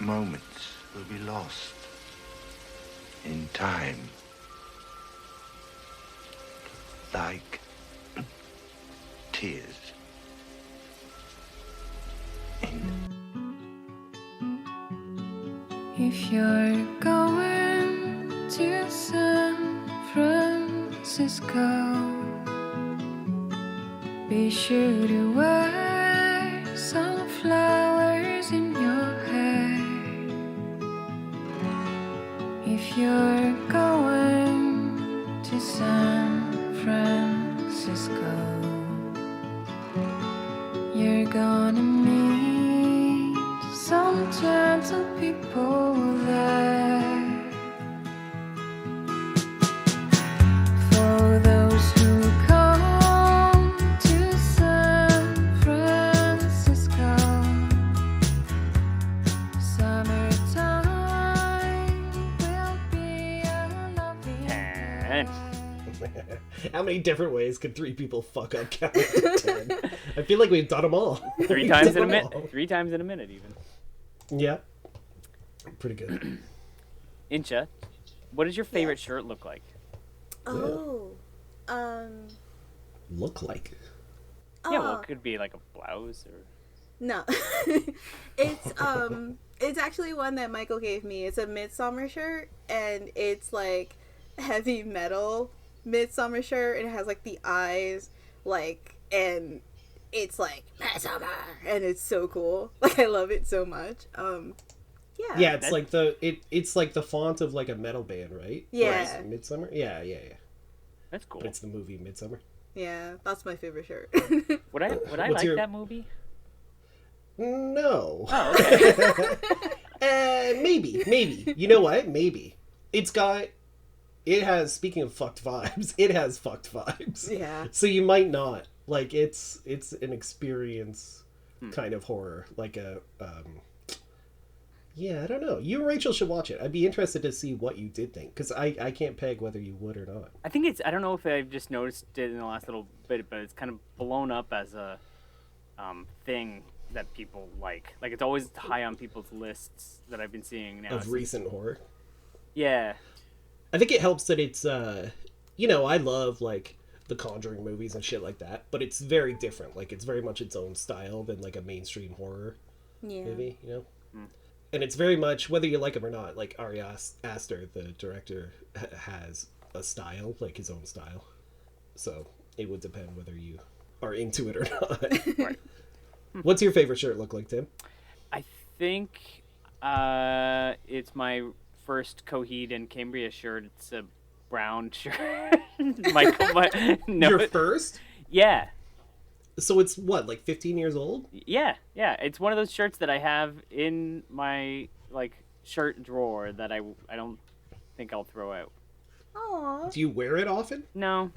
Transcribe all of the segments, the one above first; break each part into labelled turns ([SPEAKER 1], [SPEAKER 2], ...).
[SPEAKER 1] moments will be lost in time. Like tears
[SPEAKER 2] If you're going to San Francisco, be sure to wear some flowers in your hair. If you're going to San Francisco, you're gonna meet some gentle people there. For those who come to San Francisco, summertime will be a lovely
[SPEAKER 3] And
[SPEAKER 4] How many different ways could three people fuck up counting to 10? I feel like we've done them all.
[SPEAKER 3] three times in a minute. 3 times in a minute, even.
[SPEAKER 4] Yeah. Pretty good.
[SPEAKER 3] Incha, what does your favorite shirt look like?
[SPEAKER 5] Oh.
[SPEAKER 4] Look like.
[SPEAKER 3] Yeah, well, it could be like a blouse or.
[SPEAKER 5] No. It's actually one that Michael gave me. It's a Midsummer shirt, and it's like heavy metal Midsummer shirt, and it has like the eyes, like, and it's like Midsummer, and it's so cool. Like, I love it so much. Yeah.
[SPEAKER 4] Yeah, it's like it's like the font of like a metal band, right?
[SPEAKER 5] Yeah.
[SPEAKER 4] Or Midsummer? Yeah.
[SPEAKER 3] That's cool.
[SPEAKER 4] But it's the movie Midsummer.
[SPEAKER 5] Yeah, that's my favorite shirt.
[SPEAKER 3] Would I
[SPEAKER 4] What's
[SPEAKER 3] like
[SPEAKER 4] your-
[SPEAKER 3] that movie?
[SPEAKER 4] No.
[SPEAKER 3] Oh, okay.
[SPEAKER 4] Maybe. You know what? Maybe. It has, speaking of fucked vibes, it has fucked vibes.
[SPEAKER 5] Yeah.
[SPEAKER 4] So you might not. Like, it's an experience kind of horror. Like a, yeah, I don't know. You and Rachel should watch it. I'd be interested to see what you did think. Because I can't peg whether you would or not.
[SPEAKER 3] I think I don't know if I've just noticed it in the last little bit, but it's kind of blown up as a thing that people like. Like, it's always high on people's lists that I've been seeing now.
[SPEAKER 4] Of recent horror.
[SPEAKER 3] Yeah.
[SPEAKER 4] I think it helps that it's, you know, I love, like, the Conjuring movies and shit like that, but it's very different. Like, it's very much its own style than, like, a mainstream horror movie, you know? And it's very much, whether you like him or not, like, Ari Aster, the director, has a style, like, his own style. So, it would depend whether you are into it or not.
[SPEAKER 3] Right.
[SPEAKER 4] What's your favorite shirt look like, Tim?
[SPEAKER 3] I think it's my first Coheed and Cambria shirt. It's a brown shirt. No,
[SPEAKER 4] Your first?
[SPEAKER 3] Yeah.
[SPEAKER 4] So it's what, like 15 years old?
[SPEAKER 3] Yeah. It's one of those shirts that I have in my like shirt drawer that I don't think I'll throw out.
[SPEAKER 5] Aww.
[SPEAKER 4] Do you wear it often?
[SPEAKER 3] No.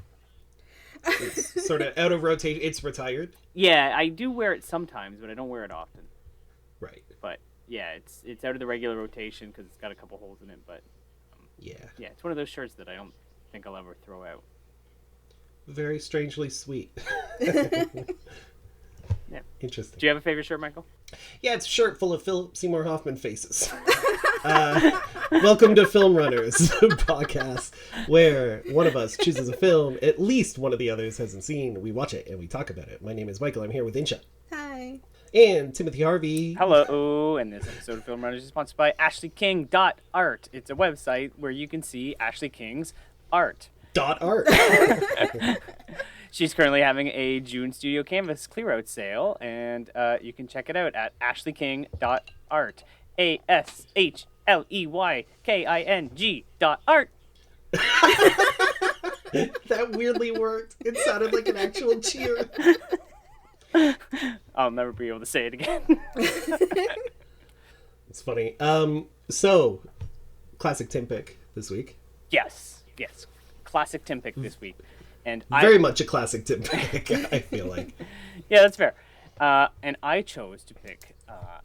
[SPEAKER 4] It's sort of out of rotation. It's retired?
[SPEAKER 3] Yeah, I do wear it sometimes, but I don't wear it often.
[SPEAKER 4] Right.
[SPEAKER 3] But yeah, it's out of the regular rotation because it's got a couple holes in it. But
[SPEAKER 4] Yeah.
[SPEAKER 3] it's one of those shirts that I don't think I'll ever throw out.
[SPEAKER 4] Very strangely sweet.
[SPEAKER 3] Yeah.
[SPEAKER 4] Interesting.
[SPEAKER 3] Do you have a favorite shirt, Michael?
[SPEAKER 4] Yeah, it's a shirt full of Philip Seymour Hoffman faces. Welcome to Film Runners, a podcast where one of us chooses a film at least one of the others hasn't seen. We watch it and we talk about it. My name is Michael. I'm here with Insha.
[SPEAKER 5] Hi.
[SPEAKER 4] And Timothy Harvey.
[SPEAKER 3] Hello, and this episode of Film Runners is sponsored by AshleyKing.art. It's a website where you can see Ashley King's art.
[SPEAKER 4] .art.
[SPEAKER 3] She's currently having a June Studio Canvas clear-out sale, and you can check it out at ashleyking.art. ASHLEYKING.art.
[SPEAKER 4] That weirdly worked. It sounded like an actual cheer.
[SPEAKER 3] I'll never be able to say it again.
[SPEAKER 4] It's funny. So, classic Tim pick this week.
[SPEAKER 3] Yes. Classic Tim pick this week. And
[SPEAKER 4] Very much a classic Tim pick, I feel like.
[SPEAKER 3] Yeah, that's fair. And I chose to pick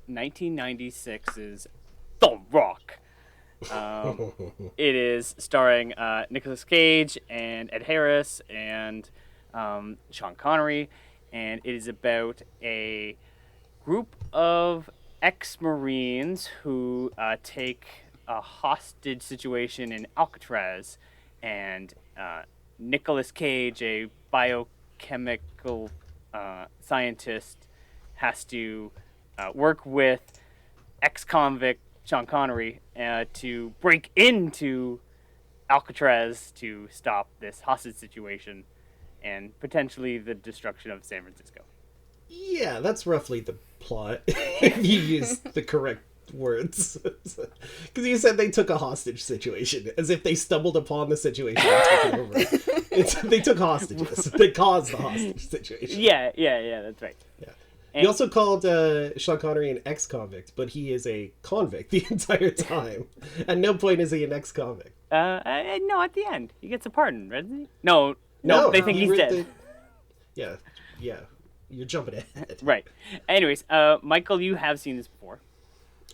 [SPEAKER 3] 1996's The Rock. It is starring Nicolas Cage and Ed Harris and Sean Connery, and it is about a group of ex-Marines who take a hostage situation in Alcatraz, and Nicolas Cage, a biochemical scientist, has to work with ex-convict Sean Connery to break into Alcatraz to stop this hostage situation and potentially the destruction of San Francisco.
[SPEAKER 4] Yeah, that's roughly the plot. If you use the correct words. Because you said they took a hostage situation, as if they stumbled upon the situation and took it over. They took hostages. They caused the hostage situation.
[SPEAKER 3] Yeah, that's right.
[SPEAKER 4] Yeah.
[SPEAKER 3] And-
[SPEAKER 4] You also called Sean Connery an ex-convict, but he is a convict the entire time. At no point is he an ex-convict.
[SPEAKER 3] No, at the end he gets a pardon, right? No, they think he's dead.
[SPEAKER 4] Yeah. You're jumping ahead.
[SPEAKER 3] Right. Anyways, Michael, you have seen this before.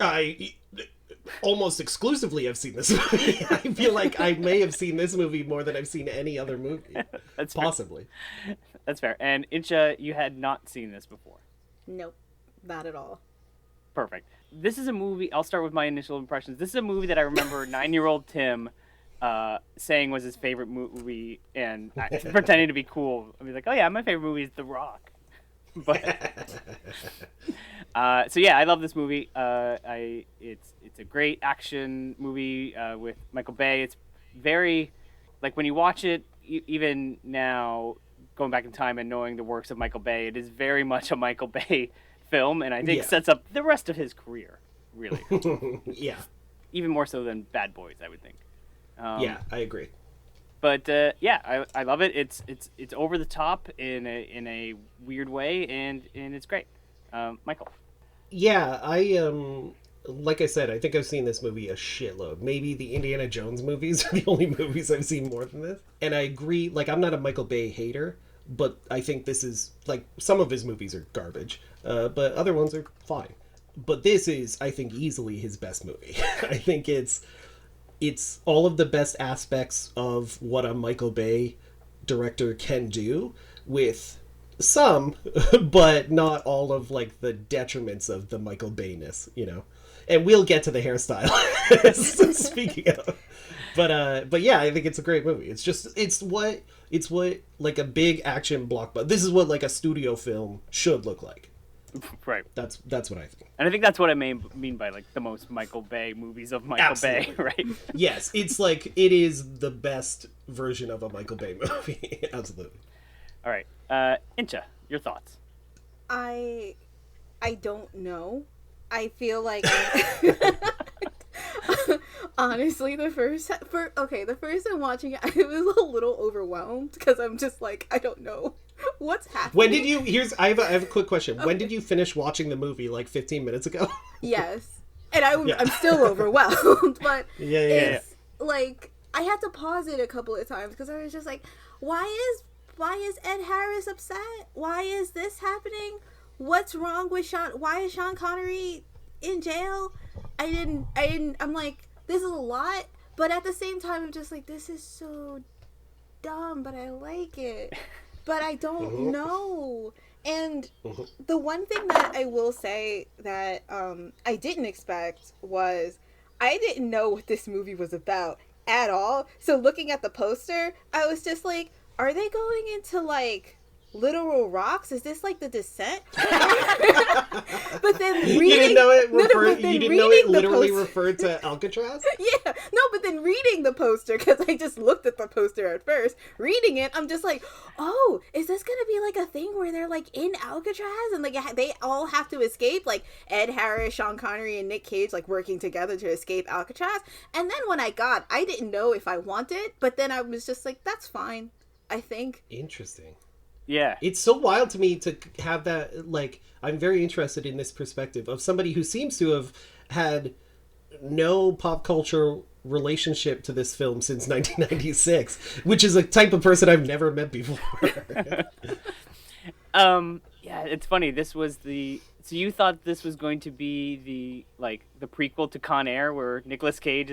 [SPEAKER 4] I almost exclusively have seen this movie. I feel like I may have seen this movie more than I've seen any other movie.
[SPEAKER 3] That's fair.
[SPEAKER 4] Possibly.
[SPEAKER 3] That's fair. And Incha, you had not seen this before.
[SPEAKER 5] Nope, not at all.
[SPEAKER 3] Perfect. This is a movie. I'll start with my initial impressions. This is a movie that I remember 9-year-old Tim saying was his favorite movie and pretending to be cool. I was like, oh yeah, my favorite movie is The Rock. But so yeah, I love this movie. It's a great action movie with Michael Bay. It's very, like, when you watch it, even now, going back in time and knowing the works of Michael Bay, it is very much a Michael Bay film, and I think sets up the rest of his career, really.
[SPEAKER 4] Yeah.
[SPEAKER 3] Even more so than Bad Boys, I would think.
[SPEAKER 4] Yeah, I agree.
[SPEAKER 3] But yeah, I love it. It's over the top in a weird way, and it's great. Michael.
[SPEAKER 4] Yeah, like I said, I think I've seen this movie a shitload. Maybe the Indiana Jones movies are the only movies I've seen more than this. And I agree, like, I'm not a Michael Bay hater, but I think this is, like, some of his movies are garbage, but other ones are fine. But this is, I think, easily his best movie. I think it's all of the best aspects of what a Michael Bay director can do, with some, but not all of, like, the detriments of the Michael Bay-ness, you know? And we'll get to the hairstyle, speaking of. But yeah, I think it's a great movie. It's what like a big action blockbuster. This is what, like, a studio film should look like.
[SPEAKER 3] Right.
[SPEAKER 4] That's what I think.
[SPEAKER 3] And I think that's what I mean by, like, the most Michael Bay movies of Michael Bay, right?
[SPEAKER 4] Yes, it's like, it is the best version of a Michael Bay movie. Absolutely.
[SPEAKER 3] All right. Incha, your thoughts?
[SPEAKER 5] I don't know. I feel like honestly, the first time watching it, I was a little overwhelmed because I'm just like, I don't know what's happening.
[SPEAKER 4] When did you? I have a quick question. Okay. When did you finish watching the movie? Like 15 minutes ago?
[SPEAKER 5] Yes, and I'm still overwhelmed, but
[SPEAKER 4] yeah.
[SPEAKER 5] Like, I had to pause it a couple of times because I was just like, why is Ed Harris upset? Why is this happening? What's wrong with Sean? Why is Sean Connery in jail? I'm like, this is a lot, but at the same time, I'm just like, this is so dumb, but I like it. But I don't know. And the one thing that I will say that I didn't expect was, I didn't know what this movie was about at all. So looking at the poster, I was just like, are they going into, like, literal rocks? Is this like The Descent? But then reading,
[SPEAKER 4] you didn't know it literally
[SPEAKER 5] poster,
[SPEAKER 4] referred to Alcatraz?
[SPEAKER 5] Yeah, no, but then reading the poster, because I just looked at the poster at first, reading it, I'm just like, oh, is this gonna be like a thing where they're like in Alcatraz and like they all have to escape, like Ed Harris, Sean Connery, and Nick Cage, like working together to escape Alcatraz? And then when I didn't know if I wanted, but then I was just like, that's fine, I think.
[SPEAKER 4] Interesting.
[SPEAKER 3] Yeah.
[SPEAKER 4] It's so wild to me to have that, like, I'm very interested in this perspective of somebody who seems to have had no pop culture relationship to this film since 1996, which is a type of person I've never met before.
[SPEAKER 3] Yeah, it's funny. So you thought this was going to be the prequel to Con Air, where Nicolas Cage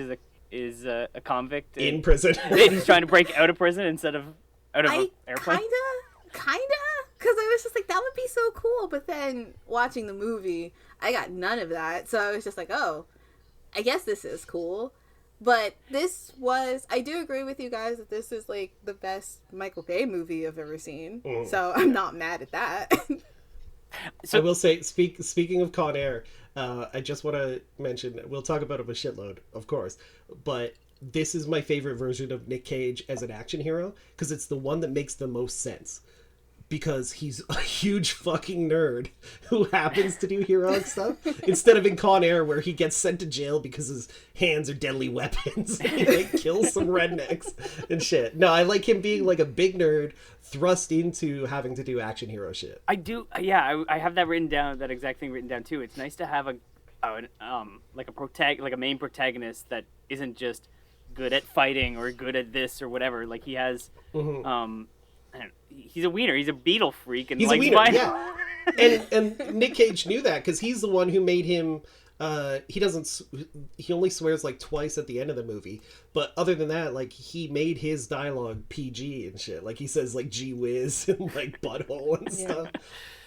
[SPEAKER 3] is a convict
[SPEAKER 4] in prison.
[SPEAKER 3] And he's trying to break out of prison instead of out of an airplane?
[SPEAKER 5] Kinda. Because I was just like, that would be so cool. But then watching the movie, I got none of that. So I was just like, oh, I guess this is cool. But I do agree with you guys that this is like the best Michael Bay movie I've ever seen. So I'm not mad at that.
[SPEAKER 3] So,
[SPEAKER 4] I will say, speaking of Con Air, I just want to mention, we'll talk about him a shitload, of course, but this is my favorite version of Nick Cage as an action hero, because it's the one that makes the most sense. Because he's a huge fucking nerd who happens to do heroic stuff, instead of in Con Air where he gets sent to jail because his hands are deadly weapons. He like kills some rednecks and shit. No, I like him being like a big nerd thrust into having to do action hero shit.
[SPEAKER 3] I do. Yeah, I have that written down. That exact thing written down too. It's nice to have a main protagonist that isn't just good at fighting or good at this or whatever. Like he has, he's a wiener. He's a beetle freak, and
[SPEAKER 4] He's
[SPEAKER 3] like
[SPEAKER 4] a wiener, yeah. And Nick Cage knew that because he's the one who made him. He only swears like twice at the end of the movie, but other than that, like he made his dialogue PG and shit. Like he says like "gee whiz" and like "butthole" and stuff.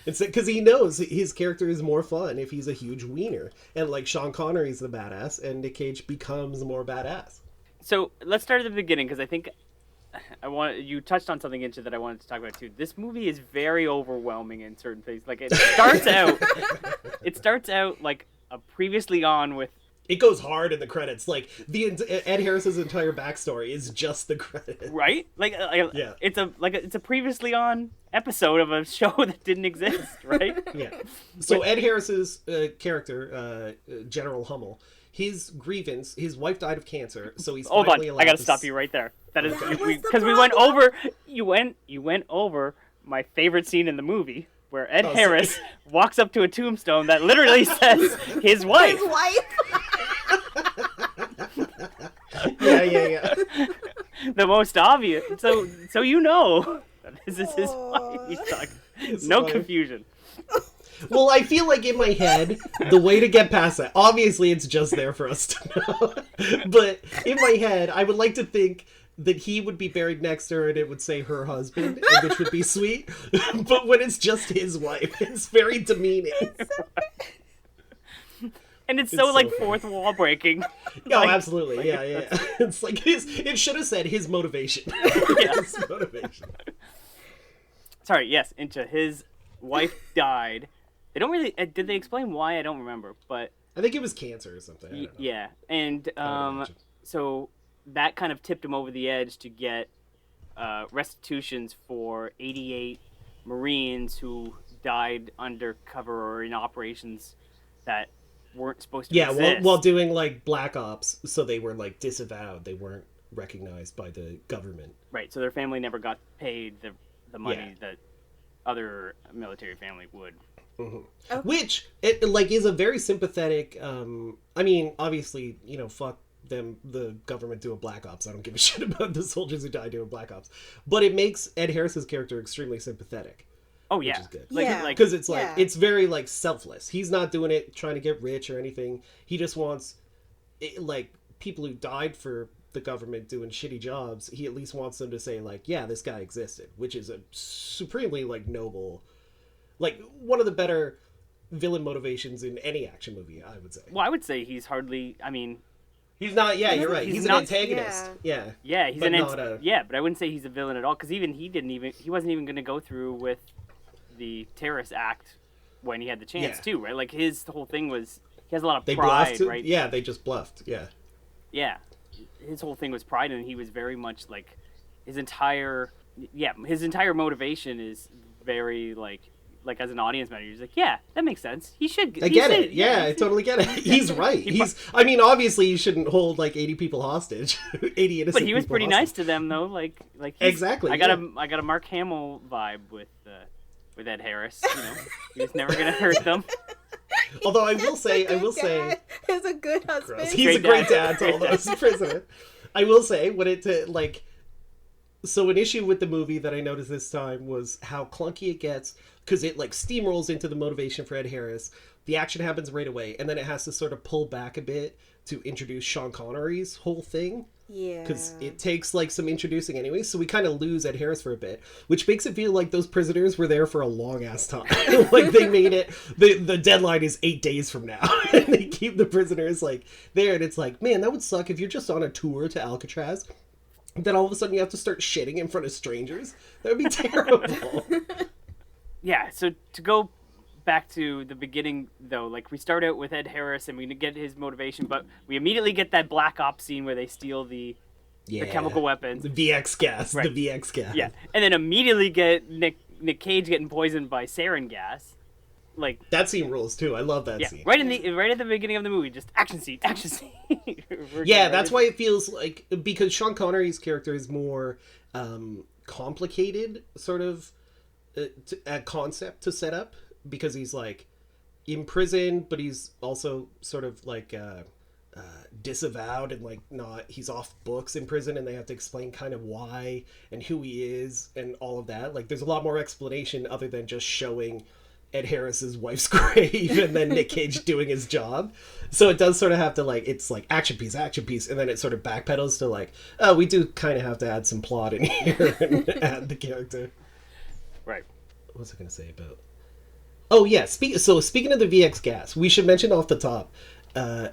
[SPEAKER 4] It's because he knows his character is more fun if he's a huge wiener, and like Sean Connery's the badass, and Nick Cage becomes more badass.
[SPEAKER 3] So let's start at the beginning because I think you touched on something into that I wanted to talk about too. This movie is very overwhelming in certain things. Like it starts out like a previously on with.
[SPEAKER 4] It goes hard in the credits. Like Ed Harris's entire backstory is just the credits,
[SPEAKER 3] right? Like
[SPEAKER 4] yeah.
[SPEAKER 3] It's a previously on episode of a show that didn't exist, right?
[SPEAKER 4] Yeah. So Ed Harris's character, General Hummel, his grievance, his wife died of cancer, so he's
[SPEAKER 3] Hold on,
[SPEAKER 4] finally allowed
[SPEAKER 3] I gotta
[SPEAKER 4] to
[SPEAKER 3] stop you right there. That is
[SPEAKER 5] Okay.
[SPEAKER 3] because we went over. You went over my favorite scene in the movie where Ed Harris walks up to a tombstone that literally says his wife.
[SPEAKER 5] His wife.
[SPEAKER 4] Yeah.
[SPEAKER 3] The most obvious. So you know this is his wife. He's talking. No
[SPEAKER 4] wife.
[SPEAKER 3] confusion.
[SPEAKER 4] Well, I feel like in my head, the way to get past that, obviously it's just there for us to know, but in my head, I would like to think that he would be buried next to her and it would say her husband, which would be sweet, but when it's just his wife, it's very demeaning.
[SPEAKER 3] And it's so like
[SPEAKER 4] funny.
[SPEAKER 3] fourth wall breaking.
[SPEAKER 4] Oh,
[SPEAKER 3] Like,
[SPEAKER 4] absolutely, yeah. It's like it should have said his motivation. His motivation.
[SPEAKER 3] Sorry, yes, into his wife died. They don't really. Did they explain why? I don't remember, but
[SPEAKER 4] I think it was cancer or something. I don't know.
[SPEAKER 3] yeah, and
[SPEAKER 4] I would imagine.
[SPEAKER 3] so that kind of tipped him over the edge to get restitutions for 88 Marines who died undercover or in operations that weren't supposed to exist.
[SPEAKER 4] Yeah, while doing like black ops, so they were like disavowed. They weren't recognized by the government.
[SPEAKER 3] Right, so their family never got paid the money
[SPEAKER 4] Yeah.
[SPEAKER 3] that other military family would.
[SPEAKER 4] Which it like is a very sympathetic. I mean, obviously, fuck them. The government doing black ops. I don't give a shit about the soldiers who die doing black ops. But it makes Ed Harris's character extremely sympathetic.
[SPEAKER 3] Oh yeah,
[SPEAKER 4] Which is good.
[SPEAKER 5] Yeah.
[SPEAKER 4] Because it's like
[SPEAKER 5] Yeah.
[SPEAKER 4] it's very like selfless. He's not doing it trying to get rich or anything. He just wants like people who died for the government doing shitty jobs. He at least wants them to say like, yeah, this guy existed, which is a supremely like noble, like one of the better villain motivations in any action movie, I would say.
[SPEAKER 3] well, I would say he's hardly. I mean,
[SPEAKER 4] He's not. Yeah, you're right.
[SPEAKER 3] He's
[SPEAKER 4] He's an
[SPEAKER 3] not-
[SPEAKER 4] antagonist. Yeah.
[SPEAKER 3] yeah, he's
[SPEAKER 4] But
[SPEAKER 3] an
[SPEAKER 4] not a-
[SPEAKER 3] yeah, but I wouldn't say he's a villain at all because even he wasn't even going to go through with the terrorist act when he had the chance
[SPEAKER 4] Yeah.
[SPEAKER 3] to, right? Like his whole thing was he has a lot of
[SPEAKER 4] They
[SPEAKER 3] pride,
[SPEAKER 4] bluffed.
[SPEAKER 3] right?
[SPEAKER 4] Yeah, they just bluffed. Yeah.
[SPEAKER 3] Yeah, his whole thing was pride, and he was very much like his entire motivation is very like as an audience member, he's like, yeah, that makes sense. He should.
[SPEAKER 4] I get it. Yeah, I totally get it. He's right. I mean, obviously, you shouldn't hold like 80 people hostage. 80 innocent.
[SPEAKER 3] But he was
[SPEAKER 4] people
[SPEAKER 3] pretty
[SPEAKER 4] hostage.
[SPEAKER 3] nice to them, though. Like
[SPEAKER 4] Exactly,
[SPEAKER 3] I got a Mark Hamill vibe with Ed Harris. He was never gonna hurt them.
[SPEAKER 4] Although I will say,
[SPEAKER 5] He's a good husband.
[SPEAKER 4] he's a great dad to all those prisoners. I will say, when it like, so an issue with the movie that I noticed this time was how clunky it gets because it like steamrolls into the motivation for Ed Harris. The action happens right away, and then it has to sort of pull back a bit to introduce Sean Connery's whole thing.
[SPEAKER 5] Yeah.
[SPEAKER 4] Because it takes like some introducing anyway, so we kind of lose Ed Harris for a bit, which makes it feel like those prisoners were there for a long ass time. Like they made it, the deadline is 8 days from now, and they keep the prisoners like there, and it's like, man, that would suck if you're just on a tour to Alcatraz, then all of a sudden you have to start shitting in front of strangers. That would be terrible.
[SPEAKER 3] Yeah, so to go back to the beginning, though, like we start out with Ed Harris and we get his motivation, but we immediately get that Black Ops scene where they steal the chemical weapons.
[SPEAKER 4] The VX gas.
[SPEAKER 3] Right.
[SPEAKER 4] The VX gas.
[SPEAKER 3] Yeah, and then immediately get Nick Cage getting poisoned by sarin gas. Like
[SPEAKER 4] That scene rules too. I love that
[SPEAKER 3] yeah,
[SPEAKER 4] scene.
[SPEAKER 3] right at the beginning of the movie, just action scene.
[SPEAKER 4] Yeah, that's why it feels like, because Sean Connery's character is more complicated, sort of a concept to set up, because he's like in prison, but he's also sort of like disavowed and like not, he's off books in prison, and they have to explain kind of why and who he is and all of that. Like there's a lot more explanation other than just showing Ed Harris's wife's grave and then Nick Cage doing his job. So it does sort of have to like, it's like action piece, and then it sort of backpedals to like, oh, we do kind of have to add some plot in here and add the character.
[SPEAKER 3] Right.
[SPEAKER 4] What was I going to say about? Oh yeah, speaking of the VX gas, we should mention off the top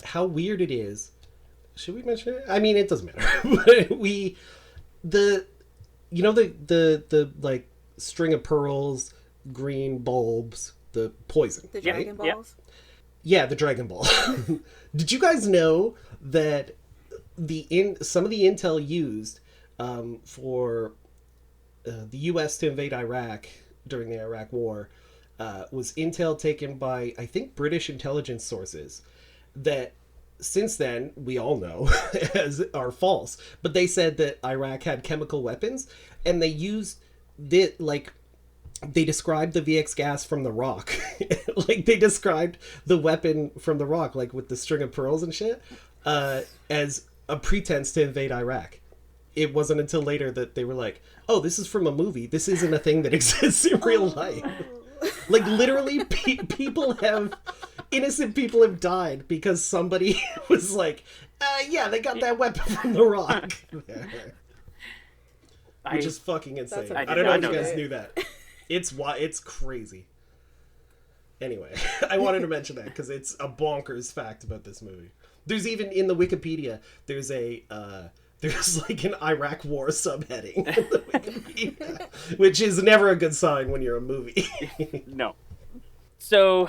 [SPEAKER 4] how weird it is. Should we mention it? I mean, it doesn't matter. The like string of pearls, green bulbs, the poison.
[SPEAKER 5] The Dragon
[SPEAKER 3] Yeah.
[SPEAKER 5] Balls.
[SPEAKER 4] Yeah, the Dragon Ball. Did you guys know that some of the intel used for the U.S. to invade Iraq during the Iraq War was intel taken by, I think, British intelligence sources that since then we all know are false. But they said that Iraq had chemical weapons, and they used they described the VX gas from The Rock. Like they described the weapon from The Rock, like with the string of pearls and shit, as a pretense to invade Iraq. It wasn't until later that they were like, oh, this is from a movie. This isn't a thing that exists in real life. Like literally innocent people have died because somebody was like, yeah, they got that weapon from The Rock. Which is fucking insane.
[SPEAKER 5] That's
[SPEAKER 4] I don't know if
[SPEAKER 3] know
[SPEAKER 4] you guys
[SPEAKER 5] that.
[SPEAKER 4] knew that. It's crazy. Anyway, I wanted to mention that because it's a bonkers fact about this movie. There's even in the Wikipedia, there's like an Iraq War subheading in the Wikipedia, which is never a good sign when you're a movie.
[SPEAKER 3] No. So,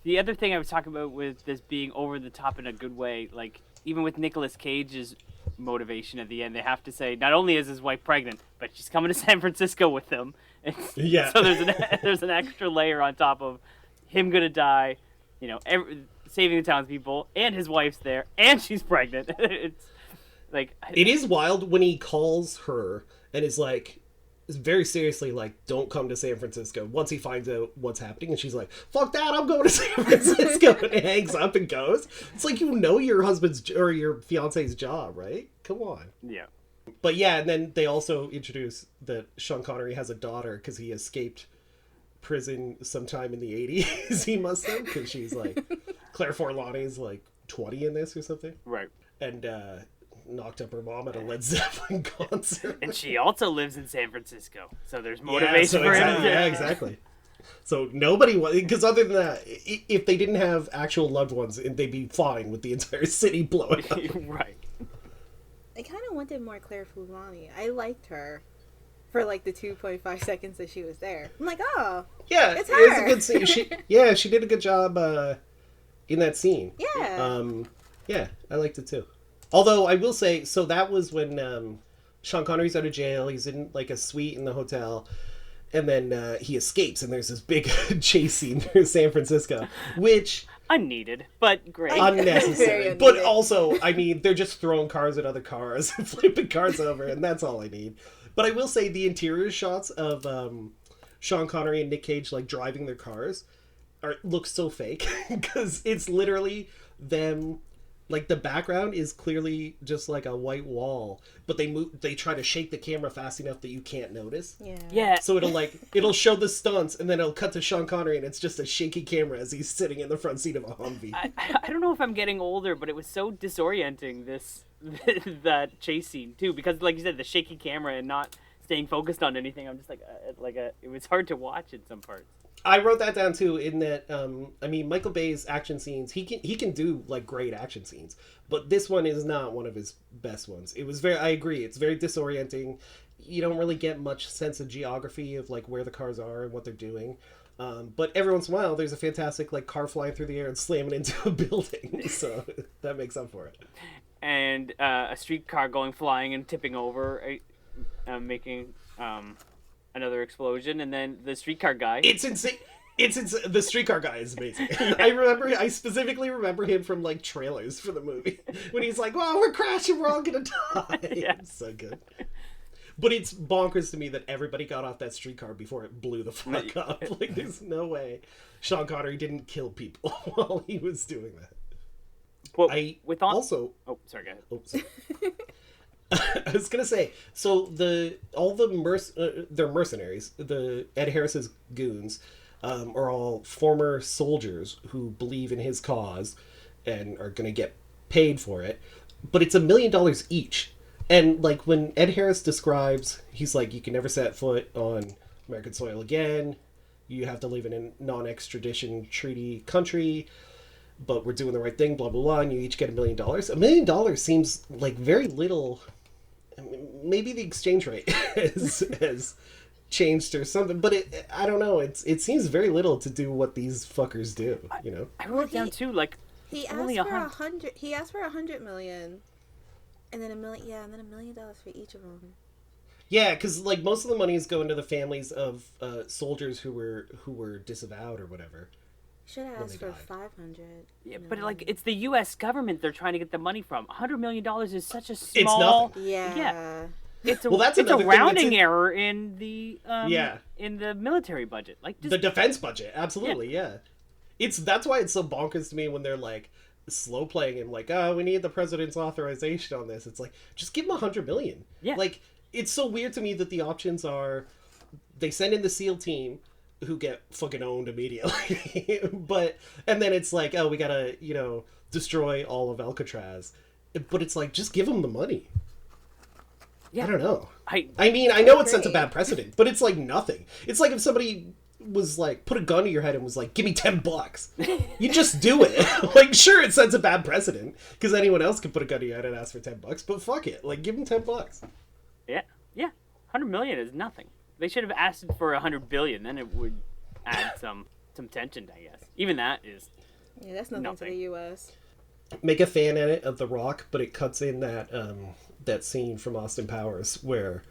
[SPEAKER 3] the other thing I was talking about with this being over the top in a good way, like, even with Nicolas Cage's motivation at the end, they have to say, not only is his wife pregnant, but she's coming to San Francisco with them.
[SPEAKER 4] Yeah.
[SPEAKER 3] So there's an extra layer on top of him gonna die, saving the townspeople, and his wife's there, and she's pregnant. It's like...
[SPEAKER 4] It is wild when he calls her and is like, very seriously like, don't come to San Francisco, once he finds out what's happening, and she's like, fuck that, I'm going to San Francisco, and hangs up and goes. It's like, your husband's or your fiance's job, right? Come on.
[SPEAKER 3] Yeah.
[SPEAKER 4] But yeah, and then they also introduce that Sean Connery has a daughter because he escaped prison sometime in the 80s. He must have, because she's like, Claire Forlani's like 20 in this or something,
[SPEAKER 3] Right.
[SPEAKER 4] and knocked up her mom at a Led Zeppelin concert.
[SPEAKER 3] And she also lives in San Francisco, so there's
[SPEAKER 4] Yeah,
[SPEAKER 3] motivation
[SPEAKER 4] so
[SPEAKER 3] for him.
[SPEAKER 4] exactly, yeah, exactly. So nobody was, because other than that, if they didn't have actual loved ones, they'd be fine with the entire city blowing up.
[SPEAKER 3] Right.
[SPEAKER 5] I kind of wanted more Claire Fulani. I liked her for like the 2.5 seconds that she was there. I'm like, oh,
[SPEAKER 4] Yeah,
[SPEAKER 5] It's
[SPEAKER 4] it was a
[SPEAKER 5] her.
[SPEAKER 4] good scene. She did a good job in that scene.
[SPEAKER 5] yeah.
[SPEAKER 4] Yeah, I liked it too. Although I will say, so that was when Sean Connery's out of jail. He's in like a suite in the hotel, and then he escapes, and there's this big chase scene through San Francisco, which
[SPEAKER 3] Unneeded, but great.
[SPEAKER 5] Very
[SPEAKER 4] unnecessary.
[SPEAKER 5] unneeded.
[SPEAKER 4] But also, I mean, they're just throwing cars at other cars and flipping cars over, and that's all I need. But I will say the interior shots of Sean Connery and Nick Cage like driving their cars look so fake because it's literally them. Like the background is clearly just like a white wall, but they try to shake the camera fast enough that you can't notice.
[SPEAKER 5] Yeah.
[SPEAKER 3] Yeah.
[SPEAKER 4] So it'll show the stunts, and then it'll cut to Sean Connery, and it's just a shaky camera as he's sitting in the front seat of a Humvee.
[SPEAKER 3] I don't know if I'm getting older, but it was so disorienting, this that chase scene too, because like you said, the shaky camera and not staying focused on anything. I'm just it was hard to watch in some parts.
[SPEAKER 4] I wrote that down too. In that, I mean, Michael Bay's action scenes, he can do like great action scenes, but this one is not one of his best ones. It was very, I agree, it's very disorienting. You don't really get much sense of geography of like where the cars are and what they're doing. But every once in a while, there's a fantastic like car flying through the air and slamming into a building, so that makes up for it.
[SPEAKER 3] And a streetcar going flying and tipping over, making another explosion, and then the streetcar guy.
[SPEAKER 4] It's insane. It's insane. The streetcar guy is amazing. I specifically remember him from like trailers for the movie when he's like, "Well, we're crashing, we're all gonna die."
[SPEAKER 3] Yeah.
[SPEAKER 4] It's so good. But it's bonkers to me that everybody got off that streetcar before it blew the fuck up. Like, there's no way Sean Connery didn't kill people while he was doing that.
[SPEAKER 3] Well,
[SPEAKER 4] Also,
[SPEAKER 3] oh, sorry, go ahead.
[SPEAKER 4] oh, sorry. I was gonna say, so they're mercenaries. The Ed Harris's goons are all former soldiers who believe in his cause and are gonna get paid for it. But it's $1 million each. And like when Ed Harris describes, he's like, you can never set foot on American soil again. You have to live in a non-extradition treaty country. But we're doing the right thing, blah, blah, blah, and you each get $1 million. $1 million seems like very little. I mean, maybe the exchange rate has changed or something, but I don't know. It seems very little to do what these fuckers do, you know?
[SPEAKER 3] I wrote it down too, like,
[SPEAKER 5] He
[SPEAKER 3] only
[SPEAKER 5] asked for
[SPEAKER 3] 100.
[SPEAKER 5] He asked for $100 million, and then $1 million. Yeah, and then $1 million for each of them.
[SPEAKER 4] Yeah, because like most of the money is going to the families of soldiers who were disavowed or whatever.
[SPEAKER 5] Should have asked for
[SPEAKER 4] died.
[SPEAKER 5] 500.
[SPEAKER 3] Yeah, but like it's the U.S. government they're trying to get the money from. $100 million is such a
[SPEAKER 4] It's
[SPEAKER 3] small.
[SPEAKER 4] nothing.
[SPEAKER 5] Yeah.
[SPEAKER 3] It's a
[SPEAKER 4] Well, that's
[SPEAKER 3] it's a
[SPEAKER 4] another thing that's
[SPEAKER 3] rounding
[SPEAKER 4] in-
[SPEAKER 3] error in the
[SPEAKER 4] Yeah.
[SPEAKER 3] in the military budget. Like just,
[SPEAKER 4] The defense budget, absolutely, yeah. That's why it's so bonkers to me when they're like slow playing and like, oh, we need the president's authorization on this. It's like, just give him $100 million.
[SPEAKER 3] Yeah.
[SPEAKER 4] Like, it's so weird to me that the options are they send in the SEAL team who get fucking owned immediately, and then it's like, oh, we gotta destroy all of Alcatraz, but it's like, just give them the money.
[SPEAKER 3] yeah.
[SPEAKER 4] I don't know.
[SPEAKER 3] I
[SPEAKER 4] I mean, I know it sets a bad precedent, but it's like nothing. It's like if somebody was like, put a gun to your head and was like, give me $10. You just do it. Like, sure, it sets a bad precedent because anyone else can put a gun to your head and ask for $10, but fuck it. Like, give them $10.
[SPEAKER 3] yeah. 100 million is nothing. They should have asked for 100 billion. Then it would add some tension, I guess. Even that is.
[SPEAKER 5] Yeah, that's nothing to the U.S.
[SPEAKER 4] Make a fan edit of The Rock, but it cuts in that scene from Austin Powers where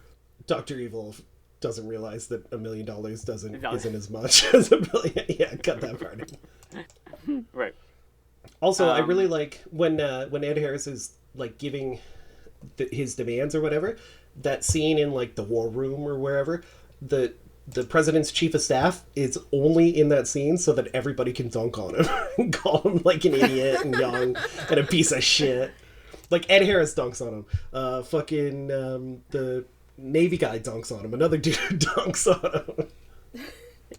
[SPEAKER 4] Dr. Evil doesn't realize that $1 million isn't as much as $1 billion. Yeah, cut that part in.
[SPEAKER 3] Right.
[SPEAKER 4] Also, I really like when Ed Harris is like giving his demands or whatever. That scene in like the war room or wherever, the president's chief of staff is only in that scene so that everybody can dunk on him and call him like an idiot and young and a piece of shit. Like Ed Harris dunks on him. Fucking the Navy guy dunks on him. Another dude dunks on him.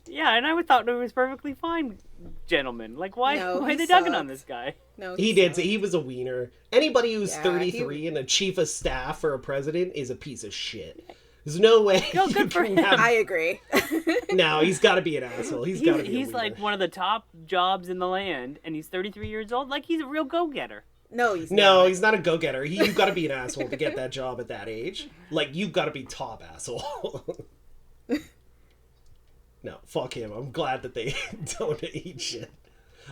[SPEAKER 3] Yeah, and I thought it was perfectly fine, gentlemen. Like, why
[SPEAKER 5] No,
[SPEAKER 3] are
[SPEAKER 5] he
[SPEAKER 3] they dunking on
[SPEAKER 5] sucked.
[SPEAKER 3] this guy?
[SPEAKER 5] No,
[SPEAKER 4] He did.
[SPEAKER 5] sucked.
[SPEAKER 4] He was a wiener. Anybody who's
[SPEAKER 5] Yeah,
[SPEAKER 4] 33 and a chief of staff for a president is a piece of shit. There's no way.
[SPEAKER 3] Yo,
[SPEAKER 4] you
[SPEAKER 3] good for
[SPEAKER 4] can
[SPEAKER 3] him.
[SPEAKER 4] have-
[SPEAKER 5] I agree.
[SPEAKER 4] No, he's got to be an asshole. He's got to be.
[SPEAKER 3] He's like one of the top jobs in the land, and he's 33 years old. Like, he's a real go-getter.
[SPEAKER 5] No, he's
[SPEAKER 4] No,
[SPEAKER 5] not.
[SPEAKER 4] he's not a go-getter. You've got to be an asshole to get that job at that age. Like, you've got to be top asshole. No, fuck him. I'm glad that they don't eat shit.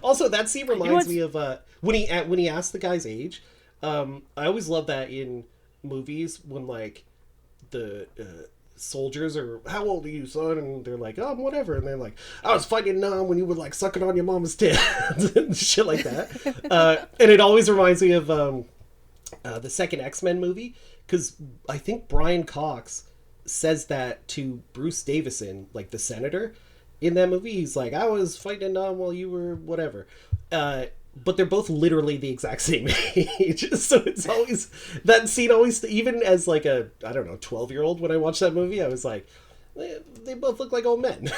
[SPEAKER 4] Also, that scene reminds
[SPEAKER 3] what's-
[SPEAKER 4] me of when he asked the guy's age. I always love that in movies when like the soldiers are, how old are you, son? And they're like, oh, I'm whatever. And they're like, I was fighting when you were like sucking on your mama's tits and shit like that. And it always reminds me of the second X-Men movie, because I think Brian Cox says that to Bruce Davison, like the senator in that movie. He's like, I was fighting while you were whatever. But they're both literally the exact same age. So it's always, that scene always, even as like a, I don't know, 12-year-old, when I watched that movie, I was like, they both look like old men.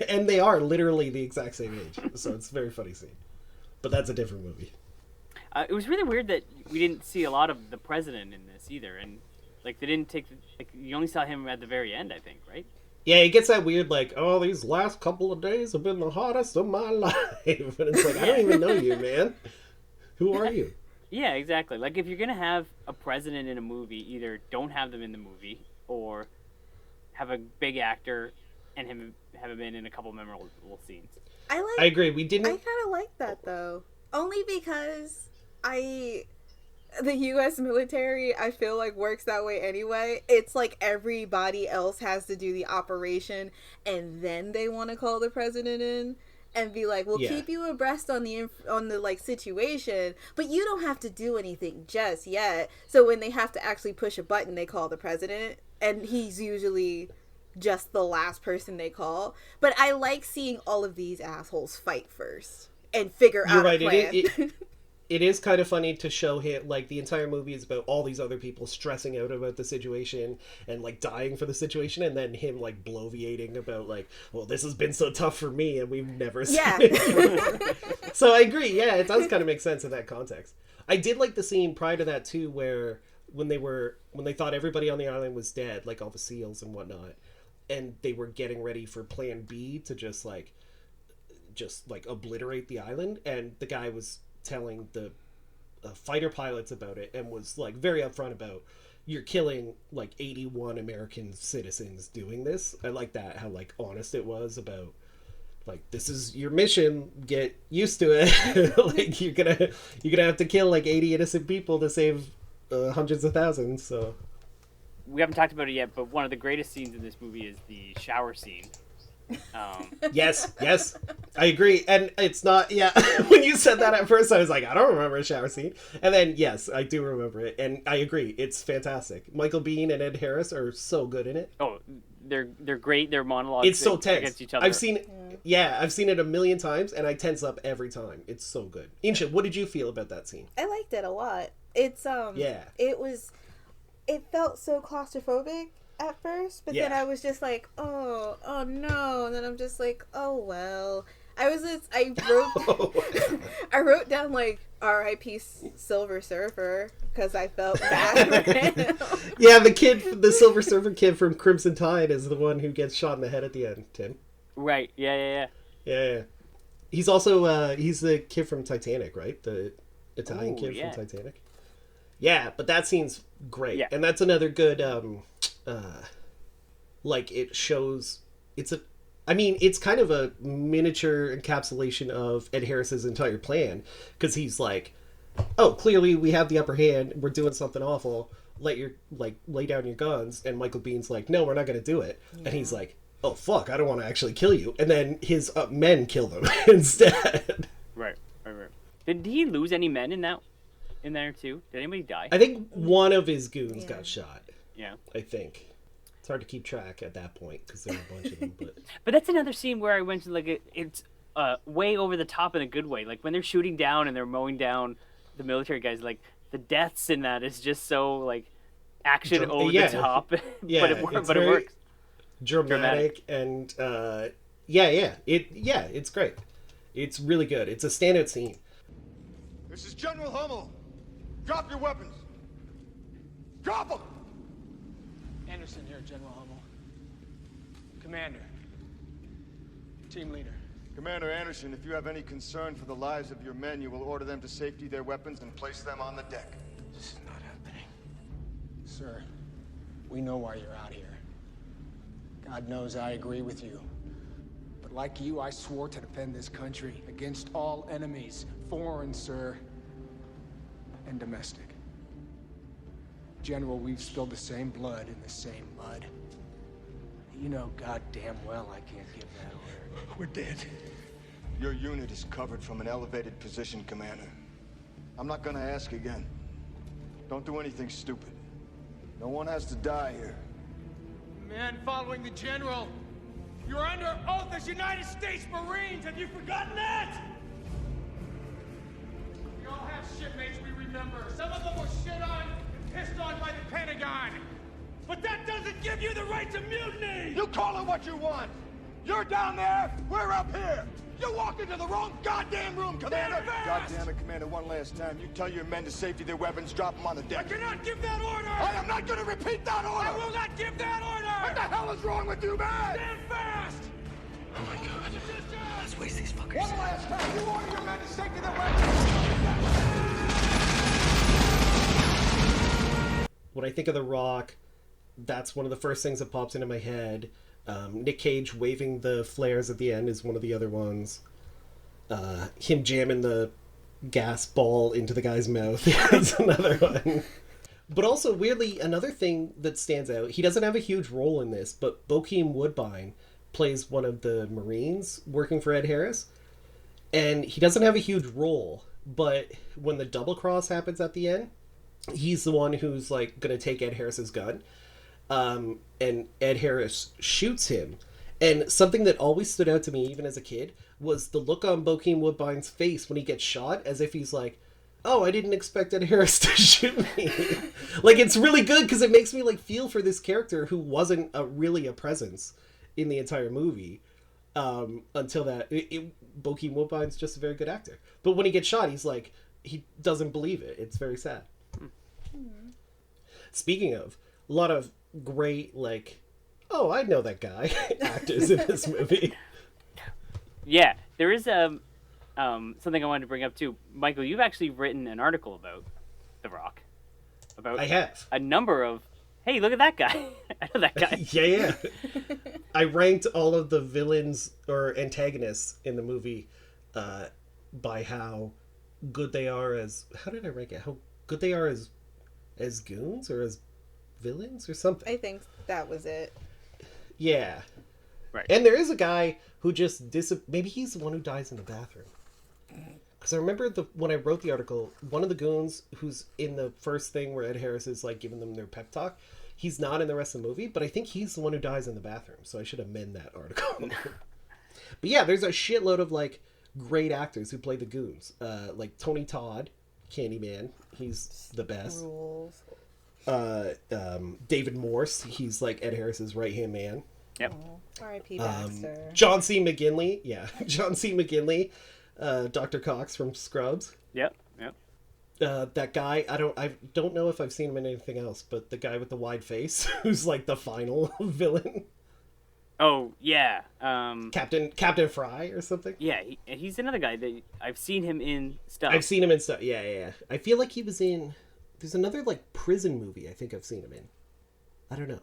[SPEAKER 4] And they are literally the exact same age. So it's a very funny scene. But that's a different movie.
[SPEAKER 3] It was really weird that we didn't see a lot of the president in this either, and like they didn't take like you only saw him at the very end, I think, right?
[SPEAKER 4] Yeah, it gets that weird, like, oh, these last couple of days have been the hottest of my life. And it's like, I don't even know you, man. Who are you?
[SPEAKER 3] Yeah, exactly. Like, if you're going to have a president in a movie, either don't have them in the movie or have a big actor and have him in a couple memorable scenes.
[SPEAKER 5] I
[SPEAKER 4] agree. We
[SPEAKER 5] I
[SPEAKER 4] didn't...
[SPEAKER 5] kind of like that, though. Only because the U.S. military, I feel like, works that way anyway. It's like everybody else has to do the operation, and then they want to call the president in and be like, "We'll keep you abreast on the like situation, but you don't have to do anything just yet." So when they have to actually push a button, they call the president, and he's usually just the last person they call. But I like seeing all of these assholes fight first and figure out a plan.
[SPEAKER 4] It is kind of funny to show him, like, the entire movie is about all these other people stressing out about the situation and, like, dying for the situation, and then him, like, bloviating about, like, well, this has been so tough for me, and we've never seen it. So I agree, yeah, it does kind of make sense in that context. I did like the scene prior to that, too, where when they thought everybody on the island was dead, like all the SEALs and whatnot, and they were getting ready for Plan B to just obliterate the island, and the guy was telling the fighter pilots about it and was like very upfront about, you're killing like 81 American citizens doing this. I like that, how like honest it was about, like, this is your mission, get used to it. Like you're gonna have to kill like 80 innocent people to save hundreds of thousands. So
[SPEAKER 3] we haven't talked about it yet, but one of the greatest scenes in this movie is the shower scene.
[SPEAKER 4] Yes, I agree. And it's not, when you said that at first, I was like, I don't remember a shower scene. And then, yes, I do remember it. And I agree. It's fantastic. Michael Biehn and Ed Harris are so good in it.
[SPEAKER 3] Oh, they're great. Their monologues
[SPEAKER 4] it's so tense.
[SPEAKER 3] Against each other.
[SPEAKER 4] I've seen it a million times, and I tense up every time. It's so good. Insha, what did you feel about that scene?
[SPEAKER 5] I liked it a lot. It's, it felt so claustrophobic at first, but then I was just like, oh no, and then I'm just like, oh well. I wrote down like R.I.P. Silver Surfer because I felt bad for him.
[SPEAKER 4] Yeah, the Silver Surfer kid from Crimson Tide is the one who gets shot in the head at the end, Tim.
[SPEAKER 3] Right, yeah.
[SPEAKER 4] He's also, he's the kid from Titanic, right? The Italian kid from Titanic. Yeah, but that scene's great. Yeah. And that's another good, like, it shows, it's kind of a miniature encapsulation of Ed Harris's entire plan, because he's like, oh, clearly we have the upper hand, we're doing something awful, lay down your guns, and Michael Bihn's like, no, we're not going to do it. Yeah. And he's like, oh, fuck, I don't want to actually kill you. And then his men kill them instead.
[SPEAKER 3] Right. Did he lose any men in there too? Did anybody die?
[SPEAKER 4] I think one of his goons got shot.
[SPEAKER 3] Yeah.
[SPEAKER 4] I think. It's hard to keep track at that point because there are a bunch of them.
[SPEAKER 3] But that's another scene where I went to, like, it's way over the top in a good way. Like, when they're shooting down and they're mowing down the military guys, like, the deaths in that is just so, like, action over the top.
[SPEAKER 4] Yeah,
[SPEAKER 3] but it works.
[SPEAKER 4] Dramatic. And, it's great. It's really good. It's a standout scene.
[SPEAKER 6] This is General Hummel. Drop your weapons. Drop them!
[SPEAKER 7] Anderson here, General Hummel. Commander. Team leader.
[SPEAKER 6] Commander Anderson, if you have any concern for the lives of your men, you will order them to safety their weapons and place them on the deck.
[SPEAKER 7] This is not happening. Sir, we know why you're out here. God knows I agree with you. But like you, I swore to defend this country against all enemies, foreign, sir, and domestic. General, we've spilled the same blood in the same mud. You know goddamn well I can't give that order.
[SPEAKER 6] We're dead. Your unit is covered from an elevated position, Commander. I'm not gonna ask again. Don't do anything stupid. No one has to die here.
[SPEAKER 7] Man following the General, you're under oath as United States Marines. Have you forgotten that? We all have shipmates we remember. Some of them were shit on, pissed on by the Pentagon. But that doesn't give you the right to mutiny!
[SPEAKER 6] You call it what you want! You're down there, we're up here! You walk into the wrong goddamn room, Commander! God damn it, Commander, one last time. You tell your men to safety their weapons, drop them on the deck. I cannot give that order! I am not gonna repeat that order! I will not give that order! What the hell is wrong with you, man? Stand fast!
[SPEAKER 1] Oh my god. Let's waste these fuckers.
[SPEAKER 6] One last time, you order your men to safety their weapons!
[SPEAKER 4] When I think of The Rock, that's one of the first things that pops into my head. Nick Cage waving the flares at the end is one of the other ones. Him jamming the gas ball into the guy's mouth is another one. But also, weirdly, another thing that stands out, he doesn't have a huge role in this, but Bokeem Woodbine plays one of the Marines working for Ed Harris. And he doesn't have a huge role, but when the double cross happens at the end, he's the one who's like going to take Ed Harris's gun. And Ed Harris shoots him. And something that always stood out to me, even as a kid, was the look on Bokeem Woodbine's face when he gets shot, as if he's like, oh, I didn't expect Ed Harris to shoot me. Like, it's really good because it makes me like feel for this character who wasn't really a presence in the entire movie until that. Bokeem Woodbine's just a very good actor. But when he gets shot, he's like, he doesn't believe it. It's very sad. Speaking of, a lot of great, like, oh, I know that guy actors in this movie.
[SPEAKER 3] Yeah, there is something I wanted to bring up too. Michael, you've actually written an article about The Rock. About
[SPEAKER 4] I have.
[SPEAKER 3] a number of, hey, look at that guy. I know that guy.
[SPEAKER 4] Yeah. I ranked all of the villains or antagonists in the movie by how good they are as, how did I rank it? How good they are as goons or as villains or something.
[SPEAKER 5] I think that was it.
[SPEAKER 4] Yeah.
[SPEAKER 3] Right.
[SPEAKER 4] And there is a guy who just maybe he's the one who dies in the bathroom. Because I remember when I wrote the article, one of the goons who's in the first thing where Ed Harris is like giving them their pep talk, he's not in the rest of the movie, but I think he's the one who dies in the bathroom. So I should amend that article. But yeah, there's a shitload of like great actors who play the goons. Like Tony Todd, Candyman, he's the best.
[SPEAKER 5] Rules.
[SPEAKER 4] David Morse, he's like Ed Harris's right-hand man.
[SPEAKER 3] Yep.
[SPEAKER 5] R.I.P. Baxter.
[SPEAKER 4] John C. McGinley, yeah. John C. McGinley, Dr. Cox from Scrubs.
[SPEAKER 3] Yep.
[SPEAKER 4] That guy, I don't know if I've seen him in anything else, but the guy with the wide face, who's like the final villain.
[SPEAKER 3] Oh, yeah.
[SPEAKER 4] Captain Fry or something?
[SPEAKER 3] Yeah, he's another guy that I've seen him in stuff.
[SPEAKER 4] I've seen him in stuff, yeah. I feel like he was in, there's another like prison movie I think I've seen him in. I don't know.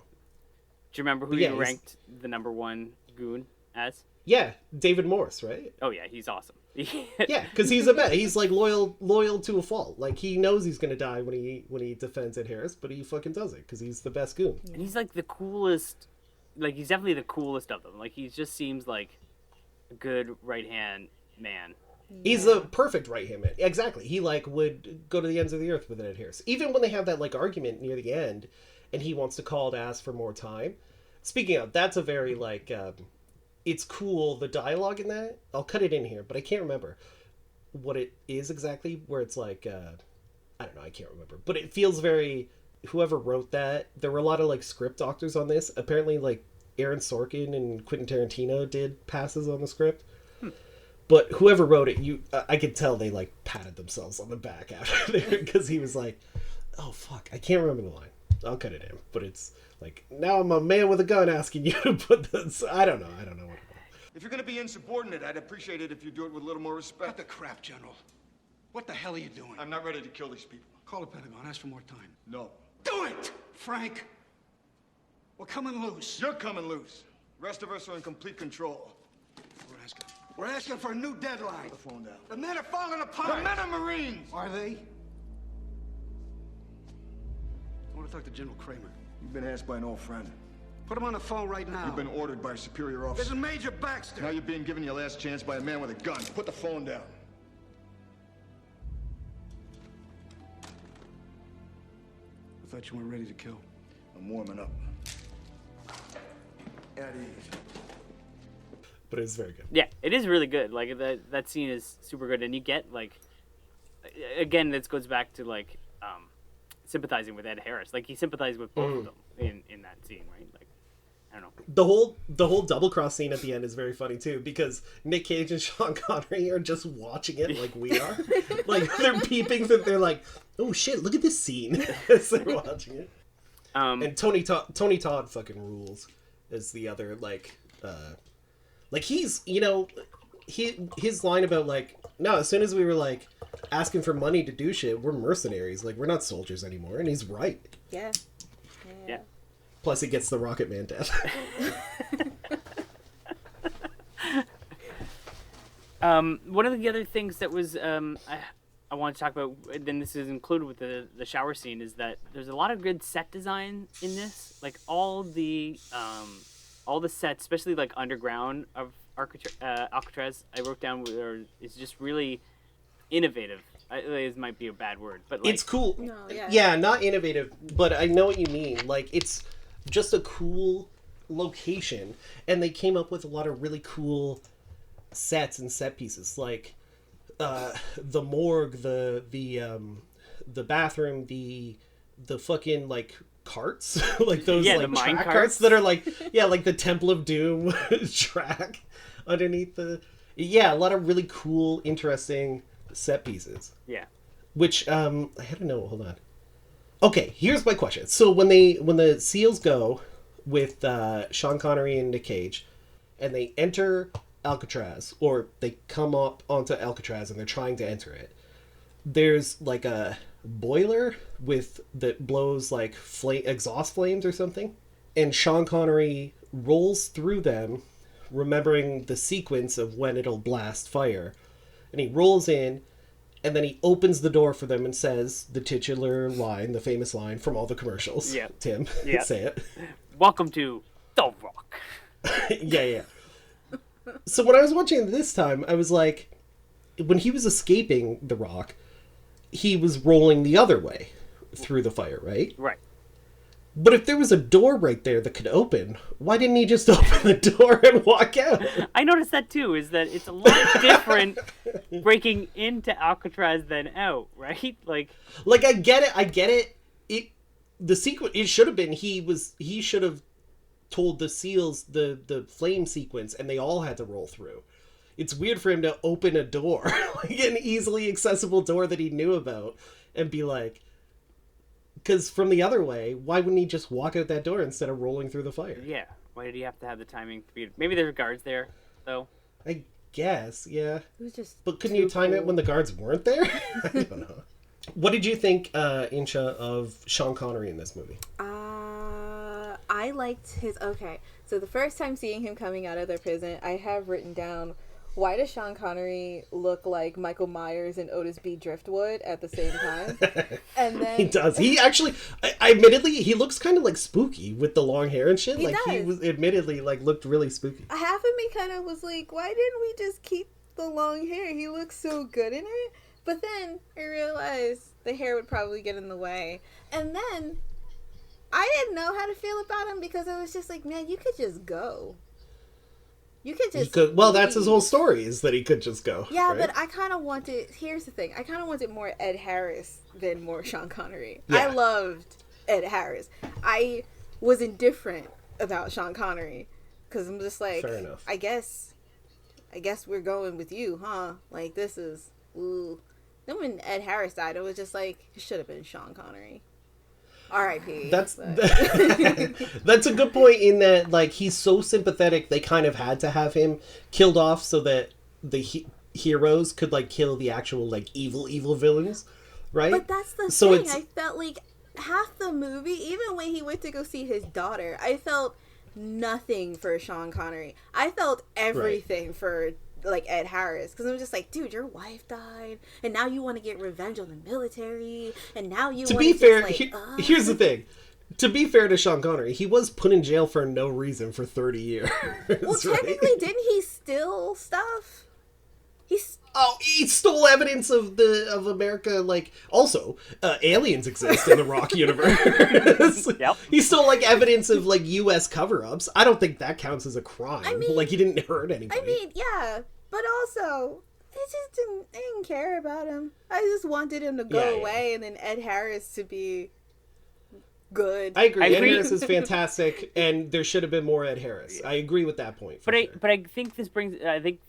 [SPEAKER 3] Do you remember who you ranked the number one goon as?
[SPEAKER 4] Yeah, David Morse, right?
[SPEAKER 3] Oh yeah, he's awesome.
[SPEAKER 4] Yeah, because he's a man. He's like loyal to a fault. Like he knows he's gonna die when he defends Ed Harris, but he fucking does it because he's the best goon.
[SPEAKER 3] And he's like the coolest. Like he's definitely the coolest of them. Like he just seems like a good right hand man.
[SPEAKER 4] He's the perfect right hand man. Exactly. He like would go to the ends of the earth with Ed Harris. Even when they have that like argument near the end, and he wants to call to ask for more time. Speaking of, that's a very like. It's cool, the dialogue in that. I'll cut it in here, but I can't remember what it is exactly, where it's like, I don't know, I can't remember. But it feels very, whoever wrote that, there were a lot of like script doctors on this. Apparently like Aaron Sorkin and Quentin Tarantino did passes on the script. But whoever wrote it, I could tell they like patted themselves on the back after there, because he was like, oh fuck, I can't remember the line. I'll cut it in, but it's like, now I'm a man with a gun asking you to put this. I don't know what it was.
[SPEAKER 6] If you're gonna be insubordinate, I'd appreciate it if you do it with a little more respect.
[SPEAKER 8] Cut the crap, General. What the hell are you doing?
[SPEAKER 6] I'm not ready to kill these people.
[SPEAKER 8] Call the Pentagon. Ask for more time.
[SPEAKER 6] No.
[SPEAKER 8] Do it, Frank. We're coming loose.
[SPEAKER 6] You're coming loose. Rest of us are in complete control.
[SPEAKER 8] We're asking for a new deadline.
[SPEAKER 6] Put the phone down.
[SPEAKER 8] The men are falling apart.
[SPEAKER 6] The men are Marines!
[SPEAKER 8] Are they? I want to talk to General Kramer.
[SPEAKER 6] You've been asked by an old friend.
[SPEAKER 8] Put him on the phone right now.
[SPEAKER 6] You've been ordered by a superior officer.
[SPEAKER 8] This is Major Baxter.
[SPEAKER 6] Now you're being given your last chance by a man with a gun. Put the phone down.
[SPEAKER 8] I thought you weren't ready to kill.
[SPEAKER 6] I'm warming up. At ease.
[SPEAKER 4] But it's very good.
[SPEAKER 3] Yeah, it is really good. Like that scene is super good, and you get like, again, this goes back to like sympathizing with Ed Harris. Like he sympathized with both of them in that scene, right? Like I don't know.
[SPEAKER 4] The whole double cross scene at the end is very funny too, because Nick Cage and Sean Connery are just watching it like we are. Like they're peeping that they're like, oh shit, look at this scene as they're watching it. And Tony Todd fucking rules as the other like he's, you know, his line about like, no, as soon as we were like asking for money to do shit, we're mercenaries, like we're not soldiers anymore, and he's right.
[SPEAKER 5] Yeah.
[SPEAKER 4] Plus, he gets the Rocket Man death.
[SPEAKER 3] One of the other things that was I want to talk about, then this is included with the shower scene, is that there's a lot of good set design in this. Like all the sets, especially like underground of Alcatraz, I wrote down is just really innovative. It might be a bad word, but like,
[SPEAKER 4] it's cool.
[SPEAKER 5] No,
[SPEAKER 4] yeah, not innovative, but I know what you mean. Like it's just a cool location, and they came up with a lot of really cool sets and set pieces, like the morgue, the bathroom, the fucking like carts, like those
[SPEAKER 3] the
[SPEAKER 4] like
[SPEAKER 3] mine
[SPEAKER 4] track
[SPEAKER 3] carts.
[SPEAKER 4] carts that are like like the Temple of Doom track underneath the a lot of really cool, interesting set pieces.
[SPEAKER 3] Yeah.
[SPEAKER 4] Which I had to know. Hold on. Okay, here's my question. So when the SEALs go with Sean Connery and Nick Cage, and they enter Alcatraz, or they come up onto Alcatraz and they're trying to enter it, there's like a boiler that blows like exhaust flames or something, and Sean Connery rolls through them, remembering the sequence of when it'll blast fire, and he rolls in. And then he opens the door for them and says the titular line, the famous line from all the commercials.
[SPEAKER 3] Yeah.
[SPEAKER 4] Tim, say it.
[SPEAKER 3] Welcome to The Rock.
[SPEAKER 4] Yeah. So when I was watching it this time, I was like, when he was escaping The Rock, he was rolling the other way through the fire, right?
[SPEAKER 3] Right.
[SPEAKER 4] But if there was a door right there that could open, why didn't he just open the door and walk out?
[SPEAKER 3] I noticed that too, is that it's a lot different breaking into Alcatraz than out, right? Like
[SPEAKER 4] I get it. The sequence, it should have been he should have told the SEALs the flame sequence, and they all had to roll through. It's weird for him to open a door, like an easily accessible door that he knew about, and be like, because from the other way, why wouldn't he just walk out that door instead of rolling through the fire?
[SPEAKER 3] Yeah. Why did he have to have the timing to be? Maybe there's guards there, though.
[SPEAKER 4] I guess, yeah.
[SPEAKER 5] It was just.
[SPEAKER 4] But couldn't you time it when the guards weren't there? I don't know. What did you think, Insha, of Sean Connery in this movie?
[SPEAKER 5] I liked his. Okay, so the first time seeing him coming out of the prison, I have written down, why does Sean Connery look like Michael Myers and Otis B. Driftwood at the same time? And then
[SPEAKER 4] he does. He actually, I admittedly, he looks kind of like spooky with the long hair and shit.
[SPEAKER 5] He
[SPEAKER 4] like
[SPEAKER 5] does.
[SPEAKER 4] he was admittedly like looked really spooky.
[SPEAKER 5] half of me kind of was like, why didn't we just keep the long hair? He looks so good in it. But then I realized the hair would probably get in the way. And then I didn't know how to feel about him, because I was just like, man, you could just go. You could just
[SPEAKER 4] well, that's his whole story, is that he could just go.
[SPEAKER 5] Yeah,
[SPEAKER 4] right?
[SPEAKER 5] but I kind of wanted... Here's the thing. I kind of wanted more Ed Harris than more Sean Connery.
[SPEAKER 4] Yeah.
[SPEAKER 5] I loved Ed Harris. I was indifferent about Sean Connery, because I'm just like,
[SPEAKER 4] Fair enough.
[SPEAKER 5] I guess we're going with you, huh? Like, this is... Ooh. Then when Ed Harris died, it was just like, it should have been Sean Connery. R.I.P.
[SPEAKER 4] That's that's a good point, in that like he's so sympathetic, they kind of had to have him killed off so that the heroes could like kill the actual like evil villains, right?
[SPEAKER 5] But that's the
[SPEAKER 4] So
[SPEAKER 5] thing.
[SPEAKER 4] it's-
[SPEAKER 5] I felt like half the movie, even when he went to go see his daughter, I felt nothing for Sean Connery. I felt everything for like Ed Harris, because I'm just like, dude, your wife died, and now you want to get revenge on the military, and now you.
[SPEAKER 4] To
[SPEAKER 5] wanna
[SPEAKER 4] be
[SPEAKER 5] just,
[SPEAKER 4] fair,
[SPEAKER 5] like,
[SPEAKER 4] here's the thing. To be fair to Sean Connery, he was put in jail for no reason for 30 years.
[SPEAKER 5] Well, technically, didn't he steal stuff?
[SPEAKER 4] He stole evidence of America. Like, also, aliens exist in the Rock universe.
[SPEAKER 3] Yep.
[SPEAKER 4] He stole like evidence of like U.S. cover-ups. I don't think that counts as a crime.
[SPEAKER 5] I mean-
[SPEAKER 4] like, he didn't hurt anybody.
[SPEAKER 5] I mean, yeah, but also, I didn't care about him. I just wanted him to go
[SPEAKER 4] Yeah, yeah.
[SPEAKER 5] away, and then Ed Harris to be good.
[SPEAKER 4] I agree.
[SPEAKER 3] I
[SPEAKER 4] Ed
[SPEAKER 3] agree.
[SPEAKER 4] Harris is fantastic, and there should have been more Ed Harris. I agree with that point.
[SPEAKER 3] But
[SPEAKER 4] sure.
[SPEAKER 3] I think this brings. I think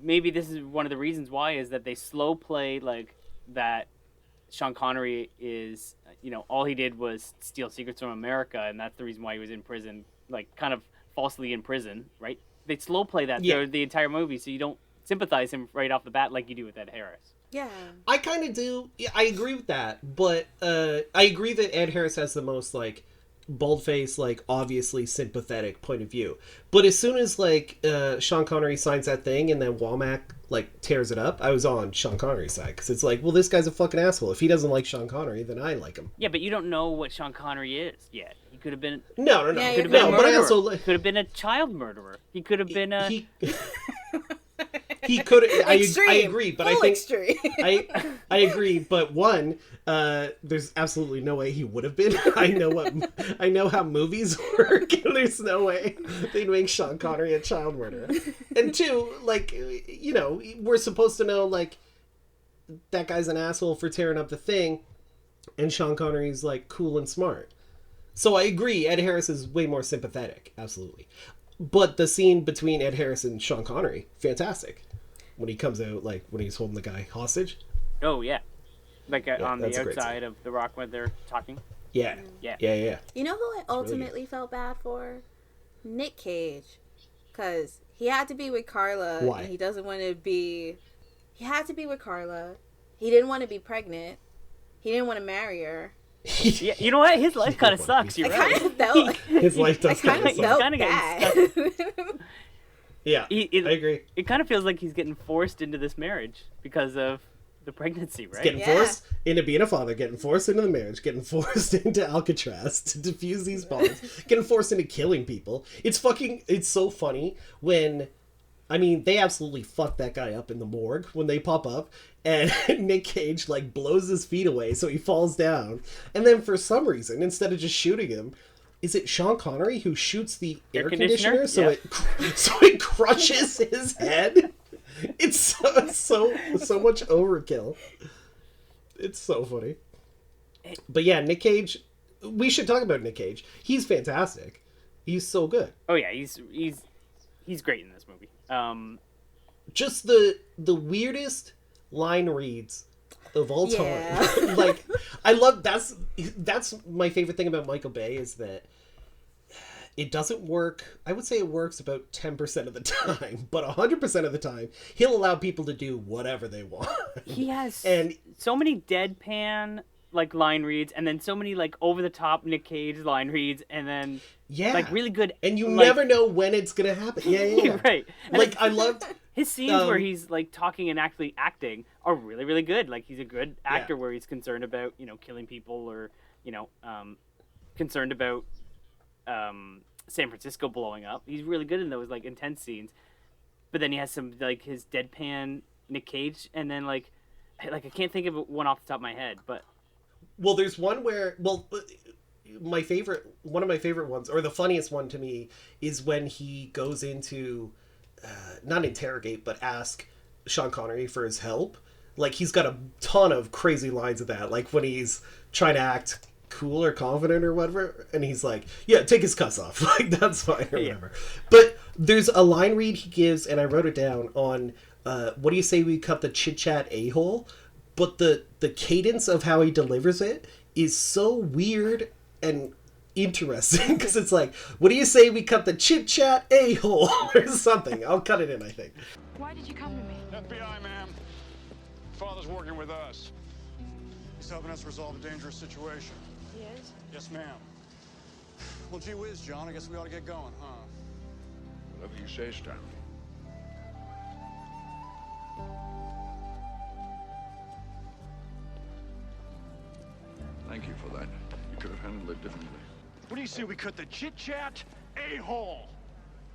[SPEAKER 3] maybe this is one of the reasons why is that they slow play like that. Sean Connery is, all he did was steal secrets from America, and that's the reason why he was in prison, like kind of falsely in prison, right? They slow play that through the entire movie, so you don't sympathize him right off the bat like you do with Ed Harris.
[SPEAKER 5] Yeah.
[SPEAKER 4] I kind of do. Yeah, I agree with that, but I agree that Ed Harris has the most like bold-faced, like obviously sympathetic point of view. But as soon as like Sean Connery signs that thing and then Womack like tears it up, I was on Sean Connery's side because it's like, well, this guy's a fucking asshole. If he doesn't like Sean Connery, then I like him.
[SPEAKER 3] Yeah, but you don't know what Sean Connery is yet. He could have been.
[SPEAKER 4] No.
[SPEAKER 5] Yeah,
[SPEAKER 3] Could have been a
[SPEAKER 4] but I
[SPEAKER 3] murderer.
[SPEAKER 4] also
[SPEAKER 3] Could have been a child murderer. He could have been a.
[SPEAKER 4] He could. I
[SPEAKER 5] Extreme.
[SPEAKER 4] agree, but
[SPEAKER 5] Full
[SPEAKER 4] I think
[SPEAKER 5] extreme.
[SPEAKER 4] I agree. But one, there's absolutely no way he would have been. I know how movies work, and there's no way they'd make Sean Connery a child murderer. And two, like we're supposed to know like that guy's an asshole for tearing up the thing, and Sean Connery's like cool and smart. So I agree. Ed Harris is way more sympathetic, absolutely. But the scene between Ed Harris and Sean Connery, fantastic. When he comes out, like when he's holding the guy hostage.
[SPEAKER 3] Oh yeah, like on
[SPEAKER 4] that's
[SPEAKER 3] the
[SPEAKER 4] a great
[SPEAKER 3] outside
[SPEAKER 4] scene.
[SPEAKER 3] of the rock when they're talking.
[SPEAKER 4] Yeah.
[SPEAKER 3] Yeah.
[SPEAKER 5] You know who I ultimately felt bad for? Nick Cage. Because he had to be with Carla.
[SPEAKER 4] Why?
[SPEAKER 5] And he doesn't want to be... He had to be with Carla. He didn't want to be pregnant. He didn't want to marry her.
[SPEAKER 3] Yeah, you know what? His life kind of sucks. You're
[SPEAKER 5] I
[SPEAKER 3] right.
[SPEAKER 5] kind of felt...
[SPEAKER 4] His life
[SPEAKER 5] I
[SPEAKER 4] does
[SPEAKER 5] kind
[SPEAKER 4] kind
[SPEAKER 5] of felt
[SPEAKER 3] kinda
[SPEAKER 5] bad.
[SPEAKER 4] Yeah, I agree.
[SPEAKER 3] It kind of feels like he's getting forced into this marriage because of the pregnancy, right?
[SPEAKER 4] Getting
[SPEAKER 5] Yeah.
[SPEAKER 4] forced into being a father, getting forced into the marriage, getting forced into Alcatraz to defuse these bombs, getting forced into killing people. It's so funny when, I mean, they absolutely fuck that guy up in the morgue when they pop up, and Nick Cage, like, blows his feet away so he falls down. And then for some reason, instead of just shooting him, is it Sean Connery who shoots the air conditioner so
[SPEAKER 3] Yeah.
[SPEAKER 4] it crushes his head? It's so much overkill. It's so funny. But yeah, Nick Cage. We should talk about Nick Cage. He's fantastic. He's so good.
[SPEAKER 3] Oh yeah, he's great in this movie.
[SPEAKER 4] Just the weirdest line reads of all time.
[SPEAKER 5] Yeah.
[SPEAKER 4] Like, I love that's my favorite thing about Michael Bay is that it doesn't work. I would say it works about 10% of the time, but 100% of the time, he'll allow people to do whatever they want.
[SPEAKER 3] He has
[SPEAKER 4] And
[SPEAKER 3] so many deadpan like line reads, and then so many like over the top Nick Cage line reads, and then
[SPEAKER 4] yeah,
[SPEAKER 3] like really good.
[SPEAKER 4] and you
[SPEAKER 3] like,
[SPEAKER 4] never know when it's gonna happen. Yeah.
[SPEAKER 3] right. And
[SPEAKER 4] Like, I loved
[SPEAKER 3] his scenes where he's like talking and actually acting are really, really good. Like he's a good actor where he's concerned about killing people or concerned about San Francisco blowing up. He's really good in those like intense scenes. But then he has some like his deadpan Nick Cage, and then like I can't think of one off the top of my head, but
[SPEAKER 4] Well, there's one where, one of my favorite ones, or the funniest one to me, is when he goes into, not interrogate, but ask Sean Connery for his help. Like, he's got a ton of crazy lines of that, like when he's trying to act cool or confident or whatever, and he's like, yeah, take his cuss off. Like, that's fine or whatever. But there's a line read he gives, and I wrote it down on, what do you say we cut the chit-chat a-hole? But the cadence of how he delivers it is so weird and interesting because it's like, what do you say we cut the chit-chat a-hole or something? I'll cut it in, I think.
[SPEAKER 2] Why did you come to me?
[SPEAKER 6] FBI, ma'am. Father's working with us. He's helping us resolve a dangerous situation.
[SPEAKER 2] He is?
[SPEAKER 6] Yes, ma'am. Well, gee whiz, John. I guess we ought to get going, huh?
[SPEAKER 1] Whatever you say, Stanley. Thank you for that. You could have handled it differently.
[SPEAKER 8] What do you say we cut the chit-chat a-hole?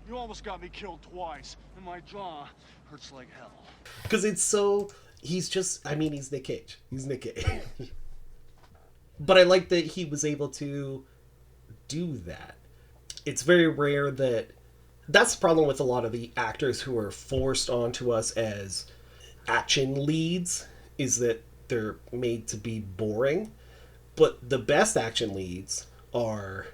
[SPEAKER 8] You almost got me killed twice, and my jaw hurts like hell.
[SPEAKER 4] Because it's so... he's Nick Cage. He's Nick Cage. But I like that he was able to do that. It's very rare that... That's the problem with a lot of the actors who are forced onto us as action leads, is that they're made to be boring. But the best action leads are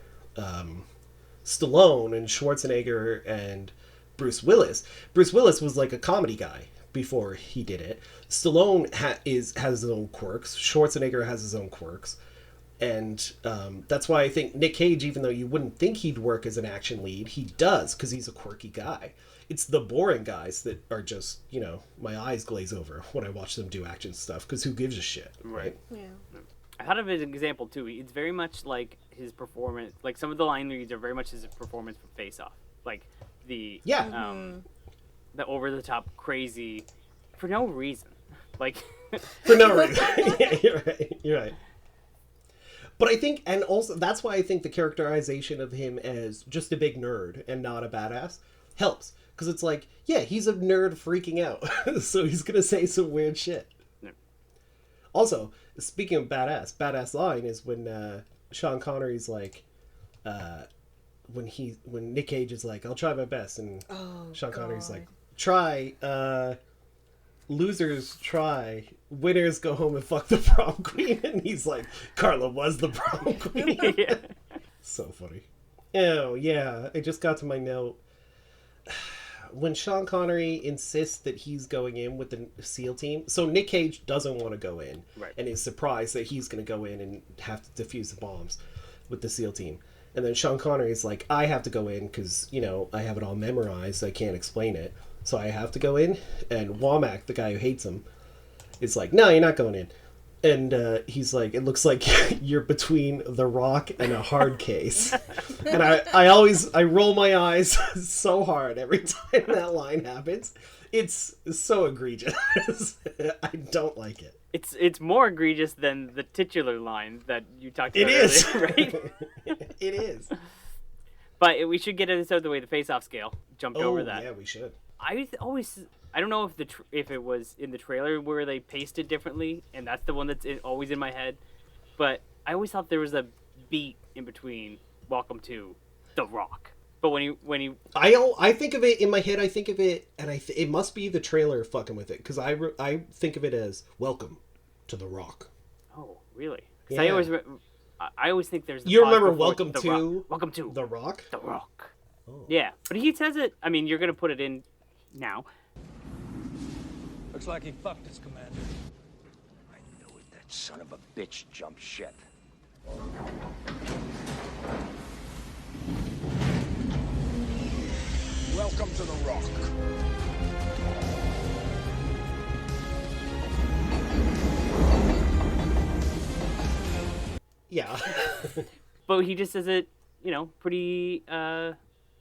[SPEAKER 4] Stallone and Schwarzenegger and Bruce Willis. Bruce Willis was like a comedy guy before he did it. Stallone has his own quirks. Schwarzenegger has his own quirks. And that's why I think Nick Cage, even though you wouldn't think he'd work as an action lead, he does, because he's a quirky guy. It's the boring guys that are just, you know, my eyes glaze over when I watch them do action stuff, because who gives a shit, right?
[SPEAKER 5] Yeah.
[SPEAKER 3] I thought of it as an example too. It's very much like his performance. Like some of the line reads are very much his performance from Face Off. Like the the over the top crazy for no reason. Like
[SPEAKER 4] for no reason. Yeah, you're right. You're right. But I think, and also that's why I think the characterization of him as just a big nerd and not a badass helps, because it's like, yeah, he's a nerd freaking out, so he's gonna say some weird shit.
[SPEAKER 3] Yeah.
[SPEAKER 4] Also, speaking of badass line is when Sean Connery's like, when Nick Cage is like, I'll try my best, and Sean Connery's like, try, losers try, winners go home and fuck the prom queen, and he's like, Carla was the prom queen.
[SPEAKER 3] Yeah.
[SPEAKER 4] So funny. Oh yeah, I just got to my note. When Sean Connery insists that he's going in with the SEAL team, so Nick Cage doesn't want to go in,
[SPEAKER 3] right,
[SPEAKER 4] and is surprised that he's going to go in and have to defuse the bombs with the SEAL team. And then Sean Connery is like, I have to go in because, you know, I have it all memorized. I can't explain it. So I have to go in. And Womack, the guy who hates him, is like, no, you're not going in. And he's like, it looks like you're between The Rock and a hard case. And I roll my eyes so hard every time that line happens. It's so egregious. I don't like it.
[SPEAKER 3] It's more egregious than the titular line that you talked about earlier, right?
[SPEAKER 4] It is.
[SPEAKER 3] But we should get this out of the way. The face-off scale jumped over that.
[SPEAKER 4] Yeah, we should.
[SPEAKER 3] I don't know if it was in the trailer where they paced it differently, and that's the one that's always in my head. But I always thought there was a beat in between Welcome to The Rock. But when he
[SPEAKER 4] I think of it in my head. I think of it, and it must be the trailer fucking with it, because I think of it as Welcome to The Rock.
[SPEAKER 3] Oh, really?
[SPEAKER 4] Yeah.
[SPEAKER 3] I always think there's.
[SPEAKER 4] You remember Welcome to
[SPEAKER 3] The
[SPEAKER 4] Rock?
[SPEAKER 3] The Rock.
[SPEAKER 4] Oh.
[SPEAKER 3] Yeah, but he says it. I mean, you're gonna put it in now.
[SPEAKER 9] Looks like he fucked his commander.
[SPEAKER 6] I knew it. That son of a bitch jumped ship. Welcome to The Rock.
[SPEAKER 4] Yeah.
[SPEAKER 3] But he just says it, you know, pretty.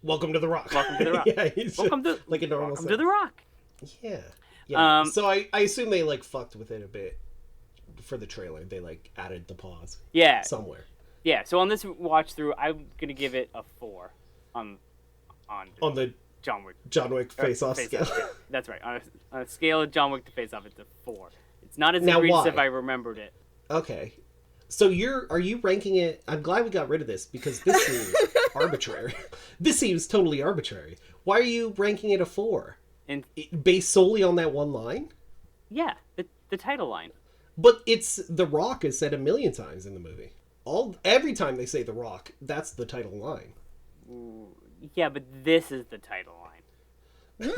[SPEAKER 4] Welcome to The Rock.
[SPEAKER 3] Welcome to The Rock.
[SPEAKER 4] Yeah, he's
[SPEAKER 3] welcome to
[SPEAKER 4] like a normal.
[SPEAKER 3] Welcome to The Rock.
[SPEAKER 4] Yeah. Yeah. So I assume they like fucked with it a bit for the trailer. They like added the pause.
[SPEAKER 3] Yeah.
[SPEAKER 4] Somewhere.
[SPEAKER 3] Yeah. So on this watch through, I'm gonna give it a 4 on
[SPEAKER 4] the
[SPEAKER 3] John Wick
[SPEAKER 4] face-off scale.
[SPEAKER 3] That's right. On a scale of John Wick to face-off, it's a 4. It's not as
[SPEAKER 4] now,
[SPEAKER 3] egregious
[SPEAKER 4] why?
[SPEAKER 3] if I remembered it.
[SPEAKER 4] Okay. So are you ranking it? I'm glad we got rid of this, because this seems arbitrary. This seems totally arbitrary. Why are you ranking it a 4?
[SPEAKER 3] And
[SPEAKER 4] based solely on that one line?
[SPEAKER 3] Yeah, the title line.
[SPEAKER 4] But it's The Rock is said a million times in the movie. Every time they say The Rock, that's the title line.
[SPEAKER 3] Yeah, but this is the title line.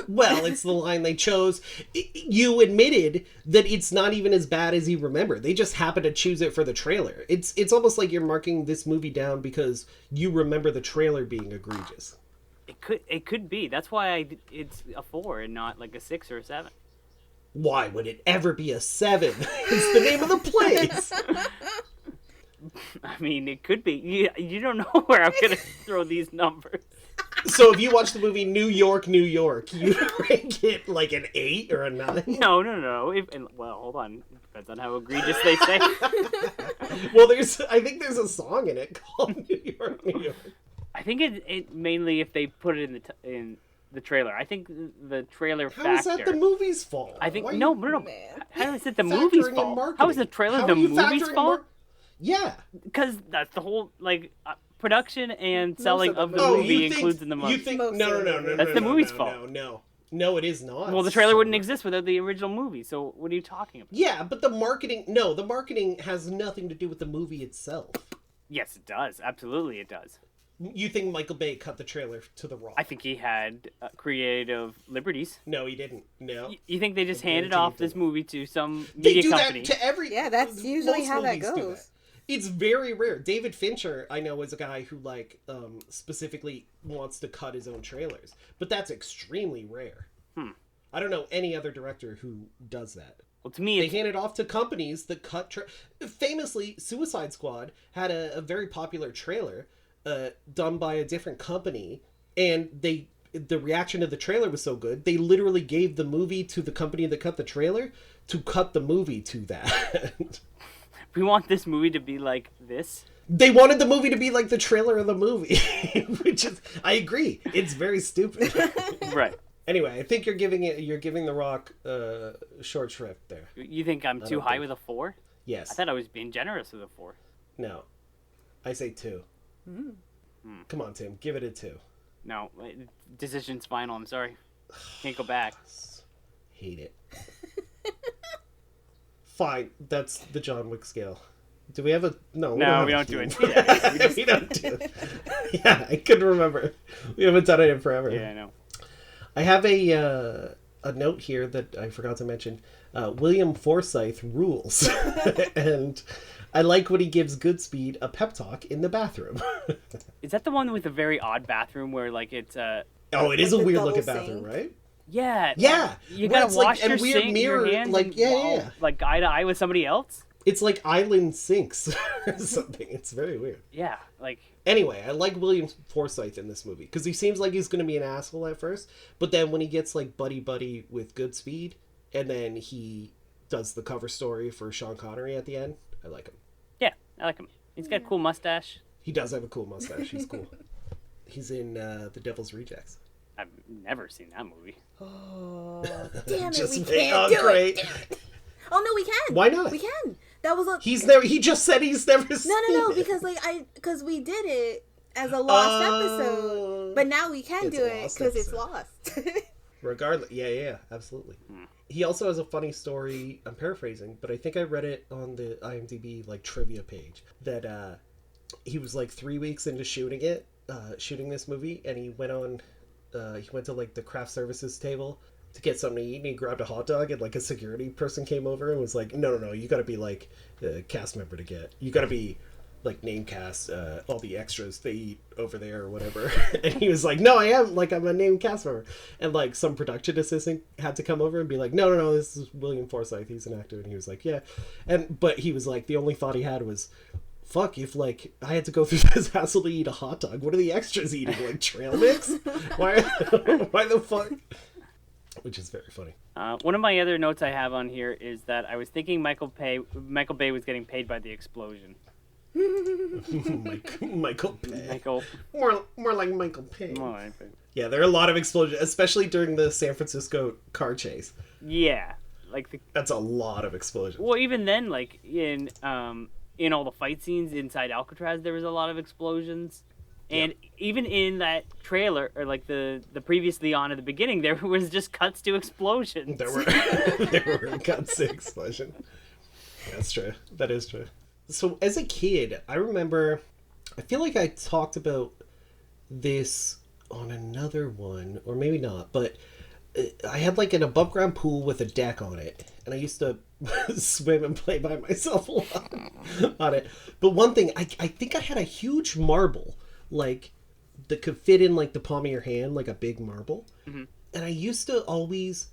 [SPEAKER 4] Well, it's the line they chose. You admitted that it's not even as bad as you remember. They just happened to choose it for the trailer. It's almost like you're marking this movie down because you remember the trailer being egregious.
[SPEAKER 3] It could be. That's why it's a 4 and not like a 6 or a 7.
[SPEAKER 4] Why would it ever be a 7? It's the name of the place.
[SPEAKER 3] I mean, it could be. You don't know where I'm gonna throw these numbers.
[SPEAKER 4] So if you watch the movie New York, New York, you rank it like an 8 or a 9?
[SPEAKER 3] No. Well, hold on. Depends on how egregious they say.
[SPEAKER 4] Well, I think there's a song in it called New York, New York.
[SPEAKER 3] I think it mainly if they put it in the trailer. I think the trailer factor.
[SPEAKER 4] How is that the movie's fault?
[SPEAKER 3] I think
[SPEAKER 4] Why
[SPEAKER 3] no. How is it the movie's fault? How is the trailer the movie's fault?
[SPEAKER 4] Yeah,
[SPEAKER 3] because that's the whole production and selling of the movie includes in the movie.
[SPEAKER 4] You think no.
[SPEAKER 3] That's the movie's fault.
[SPEAKER 4] No, it is not.
[SPEAKER 3] Well, the trailer wouldn't exist without the original movie. So what are you talking about?
[SPEAKER 4] Yeah, but the marketing has nothing to do with the movie itself.
[SPEAKER 3] Yes, it does. Absolutely, it does.
[SPEAKER 4] You think Michael Bay cut the trailer to The Rock?
[SPEAKER 3] I think he had creative liberties.
[SPEAKER 4] No, he didn't. No.
[SPEAKER 3] You think they just handed
[SPEAKER 4] guarantee
[SPEAKER 3] off
[SPEAKER 4] he
[SPEAKER 3] this movie to some
[SPEAKER 4] They
[SPEAKER 3] media
[SPEAKER 4] do
[SPEAKER 3] company?
[SPEAKER 4] that to every.
[SPEAKER 5] Yeah, that's usually
[SPEAKER 4] most
[SPEAKER 5] how that
[SPEAKER 4] movies do
[SPEAKER 5] goes.
[SPEAKER 4] that. It's very rare. David Fincher, I know, is a guy who like specifically wants to cut his own trailers, but that's extremely rare. I don't know any other director who does that.
[SPEAKER 3] Well, to me,
[SPEAKER 4] They hand it off to companies that cut. Famously, Suicide Squad had a very popular trailer done by a different company, and the reaction to the trailer was so good, they literally gave the movie to the company that cut the trailer to cut the movie to that.
[SPEAKER 3] we want this movie to be like this.
[SPEAKER 4] They wanted the movie to be like the trailer of the movie, which is, I agree, it's very stupid.
[SPEAKER 3] Right.
[SPEAKER 4] Anyway, I think you're giving The Rock short shrift there.
[SPEAKER 3] You think I'm too high with a 4?
[SPEAKER 4] Yes.
[SPEAKER 3] I thought I was being generous with a 4.
[SPEAKER 4] No. I say 2. Come on, Tim, give it a 2.
[SPEAKER 3] No, decision's final. I'm sorry. Can't go back.
[SPEAKER 4] Hate it. Fine, that's the John Wick scale. Do we have a... No,
[SPEAKER 3] We don't do it.
[SPEAKER 4] We don't do it. Yeah, I couldn't remember. We haven't done it in forever.
[SPEAKER 3] Yeah, I know.
[SPEAKER 4] I have a note here that I forgot to mention. William Forsythe rules. And I like when he gives Goodspeed a pep talk in the bathroom.
[SPEAKER 3] Is that the one with a very odd bathroom where, like, it's
[SPEAKER 4] Oh, it is
[SPEAKER 5] Like
[SPEAKER 4] a
[SPEAKER 5] the
[SPEAKER 4] weird looking
[SPEAKER 5] double
[SPEAKER 4] bathroom,
[SPEAKER 5] sink?
[SPEAKER 4] right?
[SPEAKER 3] Yeah.
[SPEAKER 4] Yeah.
[SPEAKER 3] You
[SPEAKER 4] Where
[SPEAKER 3] gotta
[SPEAKER 4] it's like
[SPEAKER 3] wash
[SPEAKER 4] a
[SPEAKER 3] your
[SPEAKER 4] weird
[SPEAKER 3] sink,
[SPEAKER 4] mirror,
[SPEAKER 3] your hands,
[SPEAKER 4] like,
[SPEAKER 3] and,
[SPEAKER 4] yeah.
[SPEAKER 3] like eye to eye with somebody else.
[SPEAKER 4] It's like island sinks or something. It's very weird.
[SPEAKER 3] Yeah, like
[SPEAKER 4] Anyway, I like William Forsythe in this movie because he seems like he's going to be an asshole at first, but then when he gets like buddy with Goodspeed, and then he does the cover story for Sean Connery at the end, I like him.
[SPEAKER 3] yeah, I like him. He's got a cool mustache.
[SPEAKER 4] He does have a cool mustache. He's cool. He's in The Devil's Rejects.
[SPEAKER 3] I've never seen that movie.
[SPEAKER 5] Oh, damn it,
[SPEAKER 4] Just
[SPEAKER 5] we
[SPEAKER 4] made-
[SPEAKER 5] can't
[SPEAKER 4] oh,
[SPEAKER 5] do
[SPEAKER 4] great.
[SPEAKER 5] it. Damn it. Oh no, we can.
[SPEAKER 4] Why not?
[SPEAKER 5] We can. That was a.
[SPEAKER 4] He just said he's never seen
[SPEAKER 5] No,
[SPEAKER 4] it.
[SPEAKER 5] because we did it as a lost
[SPEAKER 4] Oh.
[SPEAKER 5] episode, but now we can
[SPEAKER 4] It's
[SPEAKER 5] do
[SPEAKER 4] a
[SPEAKER 5] it
[SPEAKER 4] lost
[SPEAKER 5] because it's
[SPEAKER 4] episode.
[SPEAKER 5] lost.
[SPEAKER 4] Regardless, yeah, absolutely. He also has a funny story. I'm paraphrasing, but I think I read it on the IMDb like trivia page that he was like 3 weeks into shooting this movie, and he went to like the craft services table to get something to eat, and he grabbed a hot dog, and like a security person came over and was like, no, you got to be like a cast member to get. You got to be like name cast, all the extras they eat over there or whatever. And he was like, no, I'm a name cast member. And like some production assistant had to come over and be like, no, this is William Forsythe, he's an actor. And he was like, yeah. But he was like, the only thought he had was, fuck, if like I had to go through this hassle to eat a hot dog, what are the extras eating? Like trail mix? Why the fuck? Which is very funny.
[SPEAKER 3] One of my other notes I have on here is that I was thinking Michael Bay was getting paid by the explosion.
[SPEAKER 4] Michael Bay.
[SPEAKER 3] Michael.
[SPEAKER 4] More like Michael Bay.
[SPEAKER 3] Oh,
[SPEAKER 4] Yeah, there are a lot of explosions, especially during the San Francisco car chase.
[SPEAKER 3] yeah, like
[SPEAKER 4] That's a lot of explosions.
[SPEAKER 3] well, even then, like in all the fight scenes inside Alcatraz, there was a lot of explosions. And even in that trailer, or like the previously on at the beginning, there was just cuts to explosions.
[SPEAKER 4] There were cuts to explosion. That's true. That is true. So as a kid, I remember, I feel like I talked about this on another one, or maybe not, but I had like an above ground pool with a deck on it, and I used to swim and play by myself a lot on it. But one thing, I think I had a huge marble, like that could fit in like the palm of your hand, like a big marble. Mm-hmm. And I used to always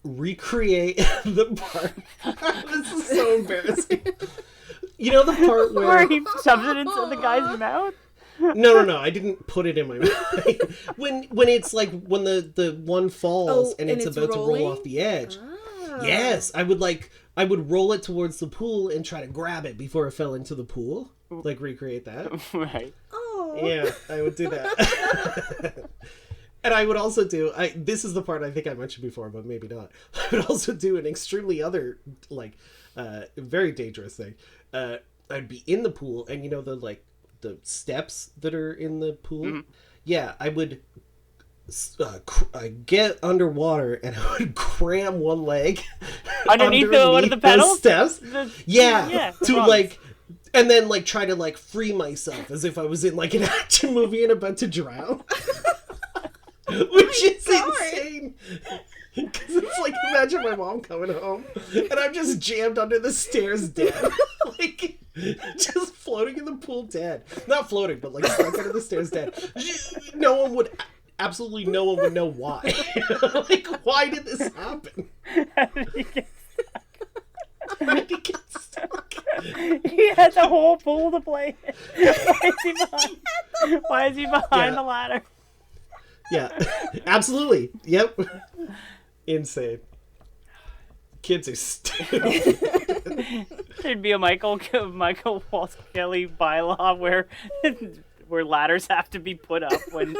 [SPEAKER 4] recreate the part. This is so embarrassing. You know the part
[SPEAKER 3] Where he shoves it into the guy's mouth?
[SPEAKER 4] No. I didn't put it in my mouth. when it's like when the one falls and it's about
[SPEAKER 5] rolling?
[SPEAKER 4] to roll off the edge. Yes, I would roll it towards the pool and try to grab it before it fell into the pool. Like recreate that.
[SPEAKER 3] Right.
[SPEAKER 5] Oh.
[SPEAKER 4] Yeah, I would do that. And I would also do, this is the part I think I mentioned before, but maybe not. I would also do an extremely other, like, very dangerous thing. I'd be in the pool, and you know the steps that are in the pool? Mm-hmm. Yeah, I would get underwater, and I would cram one leg
[SPEAKER 3] underneath one of the pedals?
[SPEAKER 4] steps. To,
[SPEAKER 3] rungs.
[SPEAKER 4] and then like try to like free myself as if I was in like an action movie and about to drown. Which is insane. Because it's like, imagine my mom coming home and I'm just jammed under the stairs dead. Like, just floating in the pool dead. Not floating, but like stuck under the stairs dead. Absolutely no one would know why. Like, why did this happen?
[SPEAKER 3] How did he get stuck?
[SPEAKER 4] How did he get stuck?
[SPEAKER 3] He had the whole pool to play in. Why is he behind the ladder?
[SPEAKER 4] Yeah, absolutely. Yep. Insane. Kids are stupid.
[SPEAKER 3] There'd be a Michael Walsh Kelly bylaw where ladders have to be put up when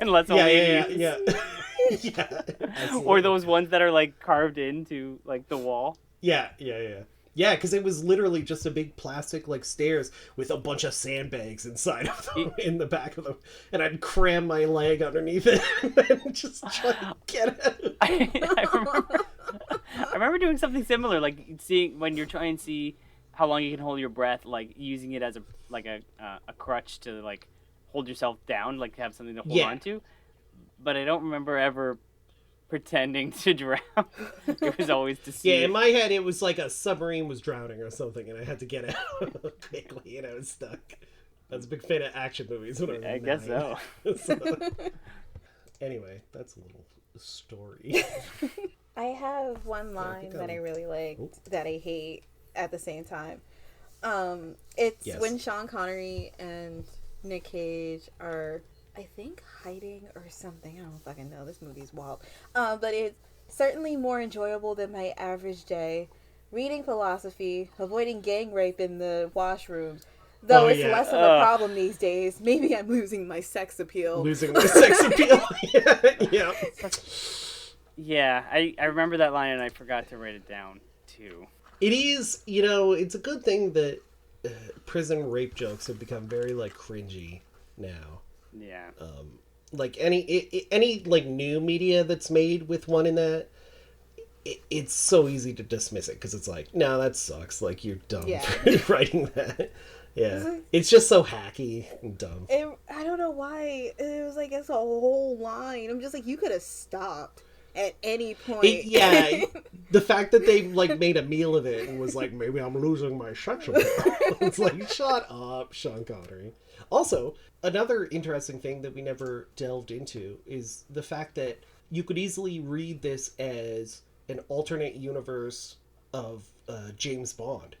[SPEAKER 3] let's only
[SPEAKER 4] yeah.
[SPEAKER 3] Or those ones that are like carved into like the wall.
[SPEAKER 4] Yeah, because it was literally just a big plastic like stairs with a bunch of sandbags inside of them, in the back of them, and I'd cram my leg underneath it and just try to get out.
[SPEAKER 3] I remember doing something similar, like seeing when you're trying to see how long you can hold your breath, like using it as a crutch to like hold yourself down, like have something to hold on to. But I don't remember ever pretending to drown. It was always to see.
[SPEAKER 4] Yeah, in my head it was like a submarine was drowning or something and I had to get out quickly and I was stuck. I was a big fan of action movies when I was
[SPEAKER 3] I guess so.
[SPEAKER 4] Anyway, that's a little story.
[SPEAKER 5] I have one line that I really like that I hate at the same time. It's when Sean Connery and Nick Cage are, I think, hiding or something. I don't fucking know. This movie's wild. But it's certainly more enjoyable than my average day. Reading philosophy, avoiding gang rape in the washrooms. Though it's less of a problem these days. Maybe I'm losing my sex appeal.
[SPEAKER 4] Yeah.
[SPEAKER 3] Yeah, I remember that line and I forgot to write it down too.
[SPEAKER 4] It is, it's a good thing that prison rape jokes have become very like cringy now.
[SPEAKER 3] Yeah.
[SPEAKER 4] Like any like new media that's made with one in that, it's so easy to dismiss it because it's like, no, that sucks. Like, you're dumb for writing that. Yeah, it's just so hacky and dumb.
[SPEAKER 5] I don't know why it was like it's a whole line. I'm just like, you could have stopped at any point.
[SPEAKER 4] The fact that they like made a meal of it and was like, maybe I'm losing my sex appeal. It's like, shut up, Sean Connery. Also, another interesting thing that we never delved into is the fact that you could easily read this as an alternate universe of James Bond.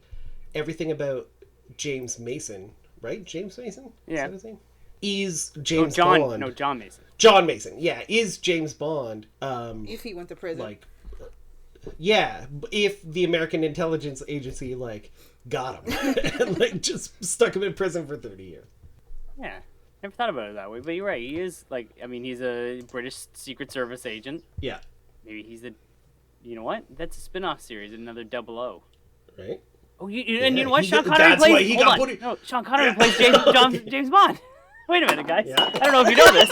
[SPEAKER 4] Everything about James Mason, right? James Mason?
[SPEAKER 3] Yeah.
[SPEAKER 4] Is that his name? Is James Bond.
[SPEAKER 3] No, John Mason.
[SPEAKER 4] John Mason, yeah. Is James Bond.
[SPEAKER 5] If he went to prison.
[SPEAKER 4] Like, yeah. If the American Intelligence Agency, like, got him. And, like, just stuck him in prison for 30 years.
[SPEAKER 3] Yeah. Never thought about it that way. But you're right. He is, like, I mean, he's a British Secret Service agent.
[SPEAKER 4] Yeah.
[SPEAKER 3] Maybe he's the... You know what? That's a spin-off series, another 00.
[SPEAKER 4] Right?
[SPEAKER 3] Oh, and you know what? Sean Connery plays... No, Sean Connery plays James Bond. Wait a minute, guys. Yeah. I don't know if you know this.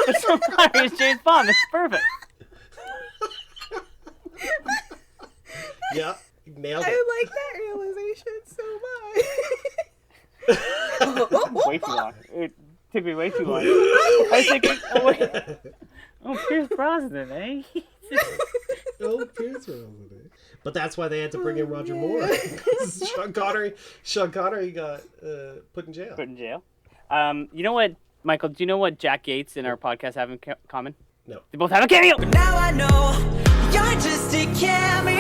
[SPEAKER 3] But Sean Connery is James Bond. It's perfect.
[SPEAKER 4] Yeah, nailed it.
[SPEAKER 5] I like that realization so much.
[SPEAKER 3] Way too long. It took me way too long. I was thinking, Pierce Brosnan, eh?
[SPEAKER 4] Pierce Brosnan. But that's why they had to bring in Roger Moore. Sean Connery got put in jail.
[SPEAKER 3] Put in jail. You know what, Michael? Do you know what Jack Gates and our podcast have in common?
[SPEAKER 4] No.
[SPEAKER 3] They both have a cameo.
[SPEAKER 10] But now I know you're just a cameo.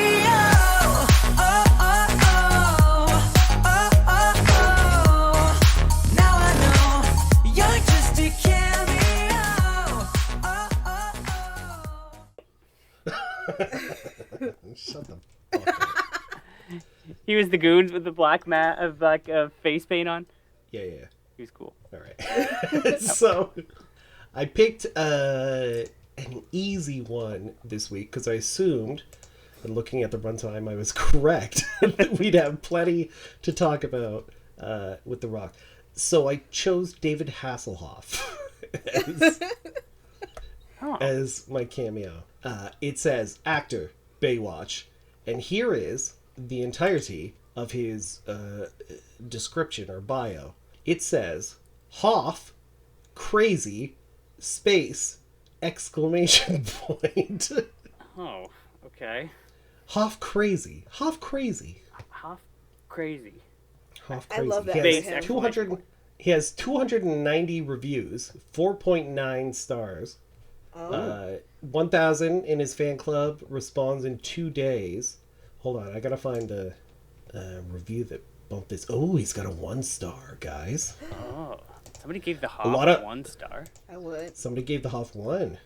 [SPEAKER 10] Now I know you're just a cameo.
[SPEAKER 4] Shut the fuck up.
[SPEAKER 3] He was the goons with the black face paint on.
[SPEAKER 4] Yeah.
[SPEAKER 3] He was cool.
[SPEAKER 4] All right. So, I picked an easy one this week because I assumed, and looking at the runtime, I was correct that we'd have plenty to talk about with The Rock. So I chose David Hasselhoff as my cameo. It says actor, Baywatch, and here is the entirety of his description or bio. It says, Hoff, crazy, space, exclamation point.
[SPEAKER 3] Oh, okay.
[SPEAKER 4] Hoff crazy. Hoff crazy.
[SPEAKER 3] Hoff crazy.
[SPEAKER 4] Hoff
[SPEAKER 5] I
[SPEAKER 4] crazy.
[SPEAKER 5] love that
[SPEAKER 4] He
[SPEAKER 5] for
[SPEAKER 4] has
[SPEAKER 5] him.
[SPEAKER 4] 200. He has 290 reviews, 4.9 stars. 1,000 in his fan club, responds in 2 days. Hold on, I gotta find a review that bumped this. Oh, he's got a 1 star, guys.
[SPEAKER 3] Oh, somebody gave the Hoff
[SPEAKER 4] lot of-
[SPEAKER 3] 1 star.
[SPEAKER 5] I would.
[SPEAKER 4] Somebody gave the Hoff 1.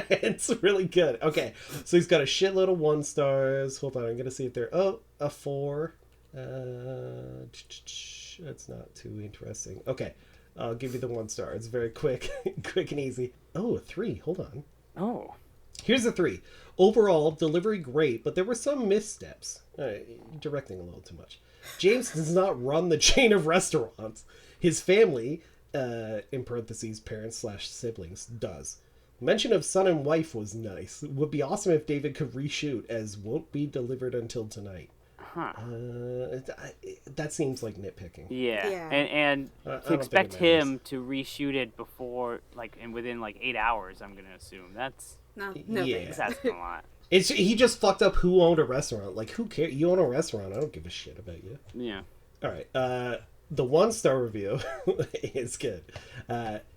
[SPEAKER 4] It's really good. Okay, so he's got a shitload of 1 stars. Hold on, I'm gonna see if they're... Oh, a 4. That's not too interesting. Okay, I'll give you the 1 star. It's very quick, quick and easy. Oh, a 3. Hold on.
[SPEAKER 3] Oh.
[SPEAKER 4] Here's a 3. Overall, delivery great, but there were some missteps. Directing a little too much. James does not run the chain of restaurants. His family, in parentheses, parents/siblings, does. Mention of son and wife was nice. Would be awesome if David could reshoot, as won't be delivered until tonight.
[SPEAKER 3] Huh.
[SPEAKER 4] That seems like nitpicking.
[SPEAKER 3] Yeah.
[SPEAKER 5] Yeah.
[SPEAKER 3] And
[SPEAKER 4] I don't
[SPEAKER 3] to
[SPEAKER 4] think
[SPEAKER 3] expect
[SPEAKER 4] it matters.
[SPEAKER 3] him to reshoot it before, like, and within, like, 8 hours, I'm going to assume. That's
[SPEAKER 5] No
[SPEAKER 4] Yeah.
[SPEAKER 5] thanks.
[SPEAKER 3] asking a lot.
[SPEAKER 4] He just fucked up who owned a restaurant. Like, who cares? You own a restaurant. I don't give a shit about you.
[SPEAKER 3] Yeah.
[SPEAKER 4] All right. The 1 star review is good.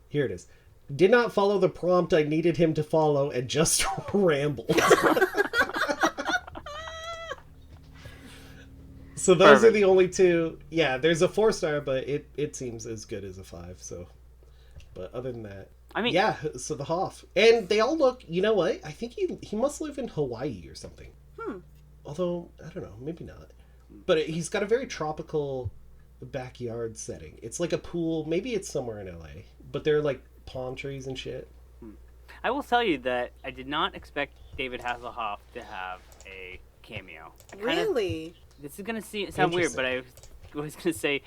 [SPEAKER 4] Here it is. Did not follow the prompt I needed him to follow and just rambled. So those are the only 2. Yeah, there's a 4 star, but it seems as good as a 5. So, but other than that,
[SPEAKER 3] I mean,
[SPEAKER 4] yeah. So the Hoff, and they all look. You know what? I think he must live in Hawaii or something. Although I don't know, maybe not. But he's got a very tropical backyard setting. It's like a pool. Maybe it's somewhere in LA, but there are like palm trees and shit.
[SPEAKER 3] I will tell you that I did not expect David Hasselhoff to have a cameo.
[SPEAKER 5] Really?
[SPEAKER 3] This is going to sound weird, but I was going to say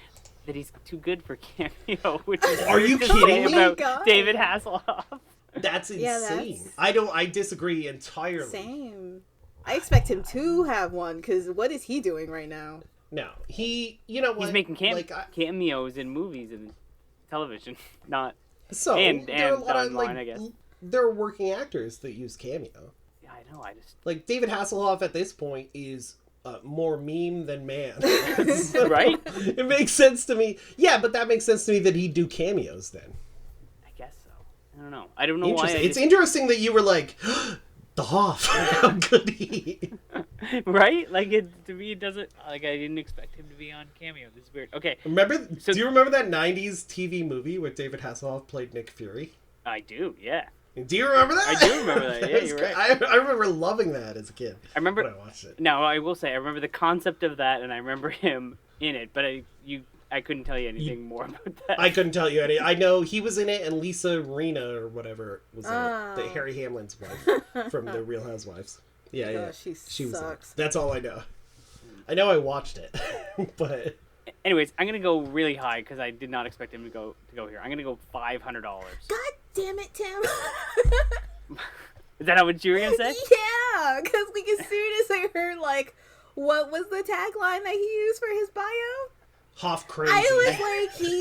[SPEAKER 3] that he's too good for cameo, which is
[SPEAKER 4] Are you
[SPEAKER 3] weird to say
[SPEAKER 4] kidding me?
[SPEAKER 3] about
[SPEAKER 5] God.
[SPEAKER 3] David Hasselhoff.
[SPEAKER 4] That's
[SPEAKER 5] Yeah,
[SPEAKER 4] insane.
[SPEAKER 5] that's-
[SPEAKER 4] I disagree entirely.
[SPEAKER 5] Same. I expect him to have one, because what is he doing right now?
[SPEAKER 4] No, you know what?
[SPEAKER 3] He's making
[SPEAKER 4] like,
[SPEAKER 3] cameos in movies and television, not.
[SPEAKER 4] so
[SPEAKER 3] and
[SPEAKER 4] there are a lot of,
[SPEAKER 3] online,
[SPEAKER 4] like,
[SPEAKER 3] I guess.
[SPEAKER 4] there are working actors that use cameo.
[SPEAKER 3] Yeah, I know. I just
[SPEAKER 4] Like David Hasselhoff at this point is more meme than man.
[SPEAKER 3] Right?
[SPEAKER 4] It makes sense to me. Yeah, but that makes sense to me that he'd do cameos then.
[SPEAKER 3] I guess so. I don't know. I don't know why.
[SPEAKER 4] Interesting. It's interesting that you were like, the Hoff. How could he?
[SPEAKER 3] Right? Like to me, it doesn't. Like I didn't expect him to be on cameo. This is weird. Okay,
[SPEAKER 4] Do you remember that '90s TV movie where David Hasselhoff played Nick Fury?
[SPEAKER 3] I do. Yeah.
[SPEAKER 4] Do you remember that?
[SPEAKER 3] I do remember that. Yeah, you're right.
[SPEAKER 4] I remember loving that as a kid.
[SPEAKER 3] I remember.
[SPEAKER 4] When I watched it.
[SPEAKER 3] No, I will say I remember the concept of that, and I remember him in it. But I couldn't tell you anything more about that.
[SPEAKER 4] I couldn't tell you any. I know he was in it, and Lisa Rinna or whatever was in it. The Harry Hamlin's wife from The Real Housewives. Yeah, yeah.
[SPEAKER 5] Oh, she
[SPEAKER 4] was in it.
[SPEAKER 5] sucks.
[SPEAKER 4] That's all I know. I know I watched it, but
[SPEAKER 3] Anyways, I'm gonna go really high because I did not expect him to go here. I'm gonna go $500.
[SPEAKER 5] God damn it, Tim.
[SPEAKER 3] Is that what you were gonna say?
[SPEAKER 5] Yeah, because like as soon as I heard like what was the tagline that he used for his bio,
[SPEAKER 4] Hoff crazy.
[SPEAKER 5] I was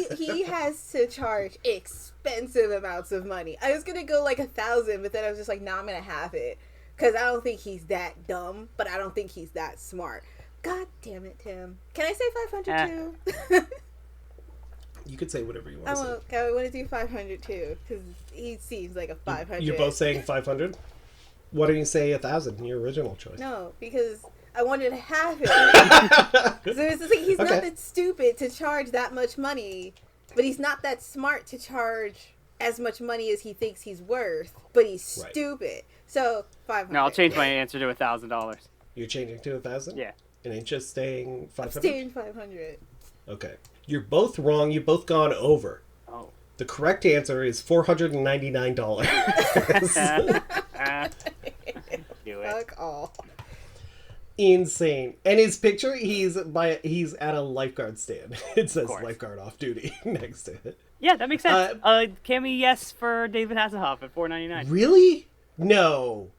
[SPEAKER 5] like, he has to charge expensive amounts of money. I was gonna go like 1,000, but then I was just like, nah, I'm gonna have it because I don't think he's that dumb, but I don't think he's that smart. God damn it, Tim. Can I say 500 too?
[SPEAKER 4] You could say whatever you
[SPEAKER 5] I
[SPEAKER 4] want to say.
[SPEAKER 5] want to do 500 too because he seems like a 500.
[SPEAKER 4] You're both saying 500? Why don't you say 1,000? Your original choice.
[SPEAKER 5] No, because I wanted to have it. So it's just like he's not that stupid to charge that much money, but he's not that smart to charge as much money as he thinks he's worth. But he's stupid. So 500.
[SPEAKER 3] No, I'll change my answer to $1,000.
[SPEAKER 4] You're changing to 1,000?
[SPEAKER 3] Yeah.
[SPEAKER 4] And ain't just staying 500?
[SPEAKER 5] Staying 500.
[SPEAKER 4] Okay. You're both wrong. You've both gone over.
[SPEAKER 3] Oh.
[SPEAKER 4] The correct answer is $499.
[SPEAKER 3] Do it.
[SPEAKER 5] Fuck all.
[SPEAKER 4] Insane. And his picture, he's at a lifeguard stand. It says lifeguard off duty next to it.
[SPEAKER 3] Yeah, that makes sense. Cammy, yes for David Hasselhoff at $4.99.
[SPEAKER 4] Really? No.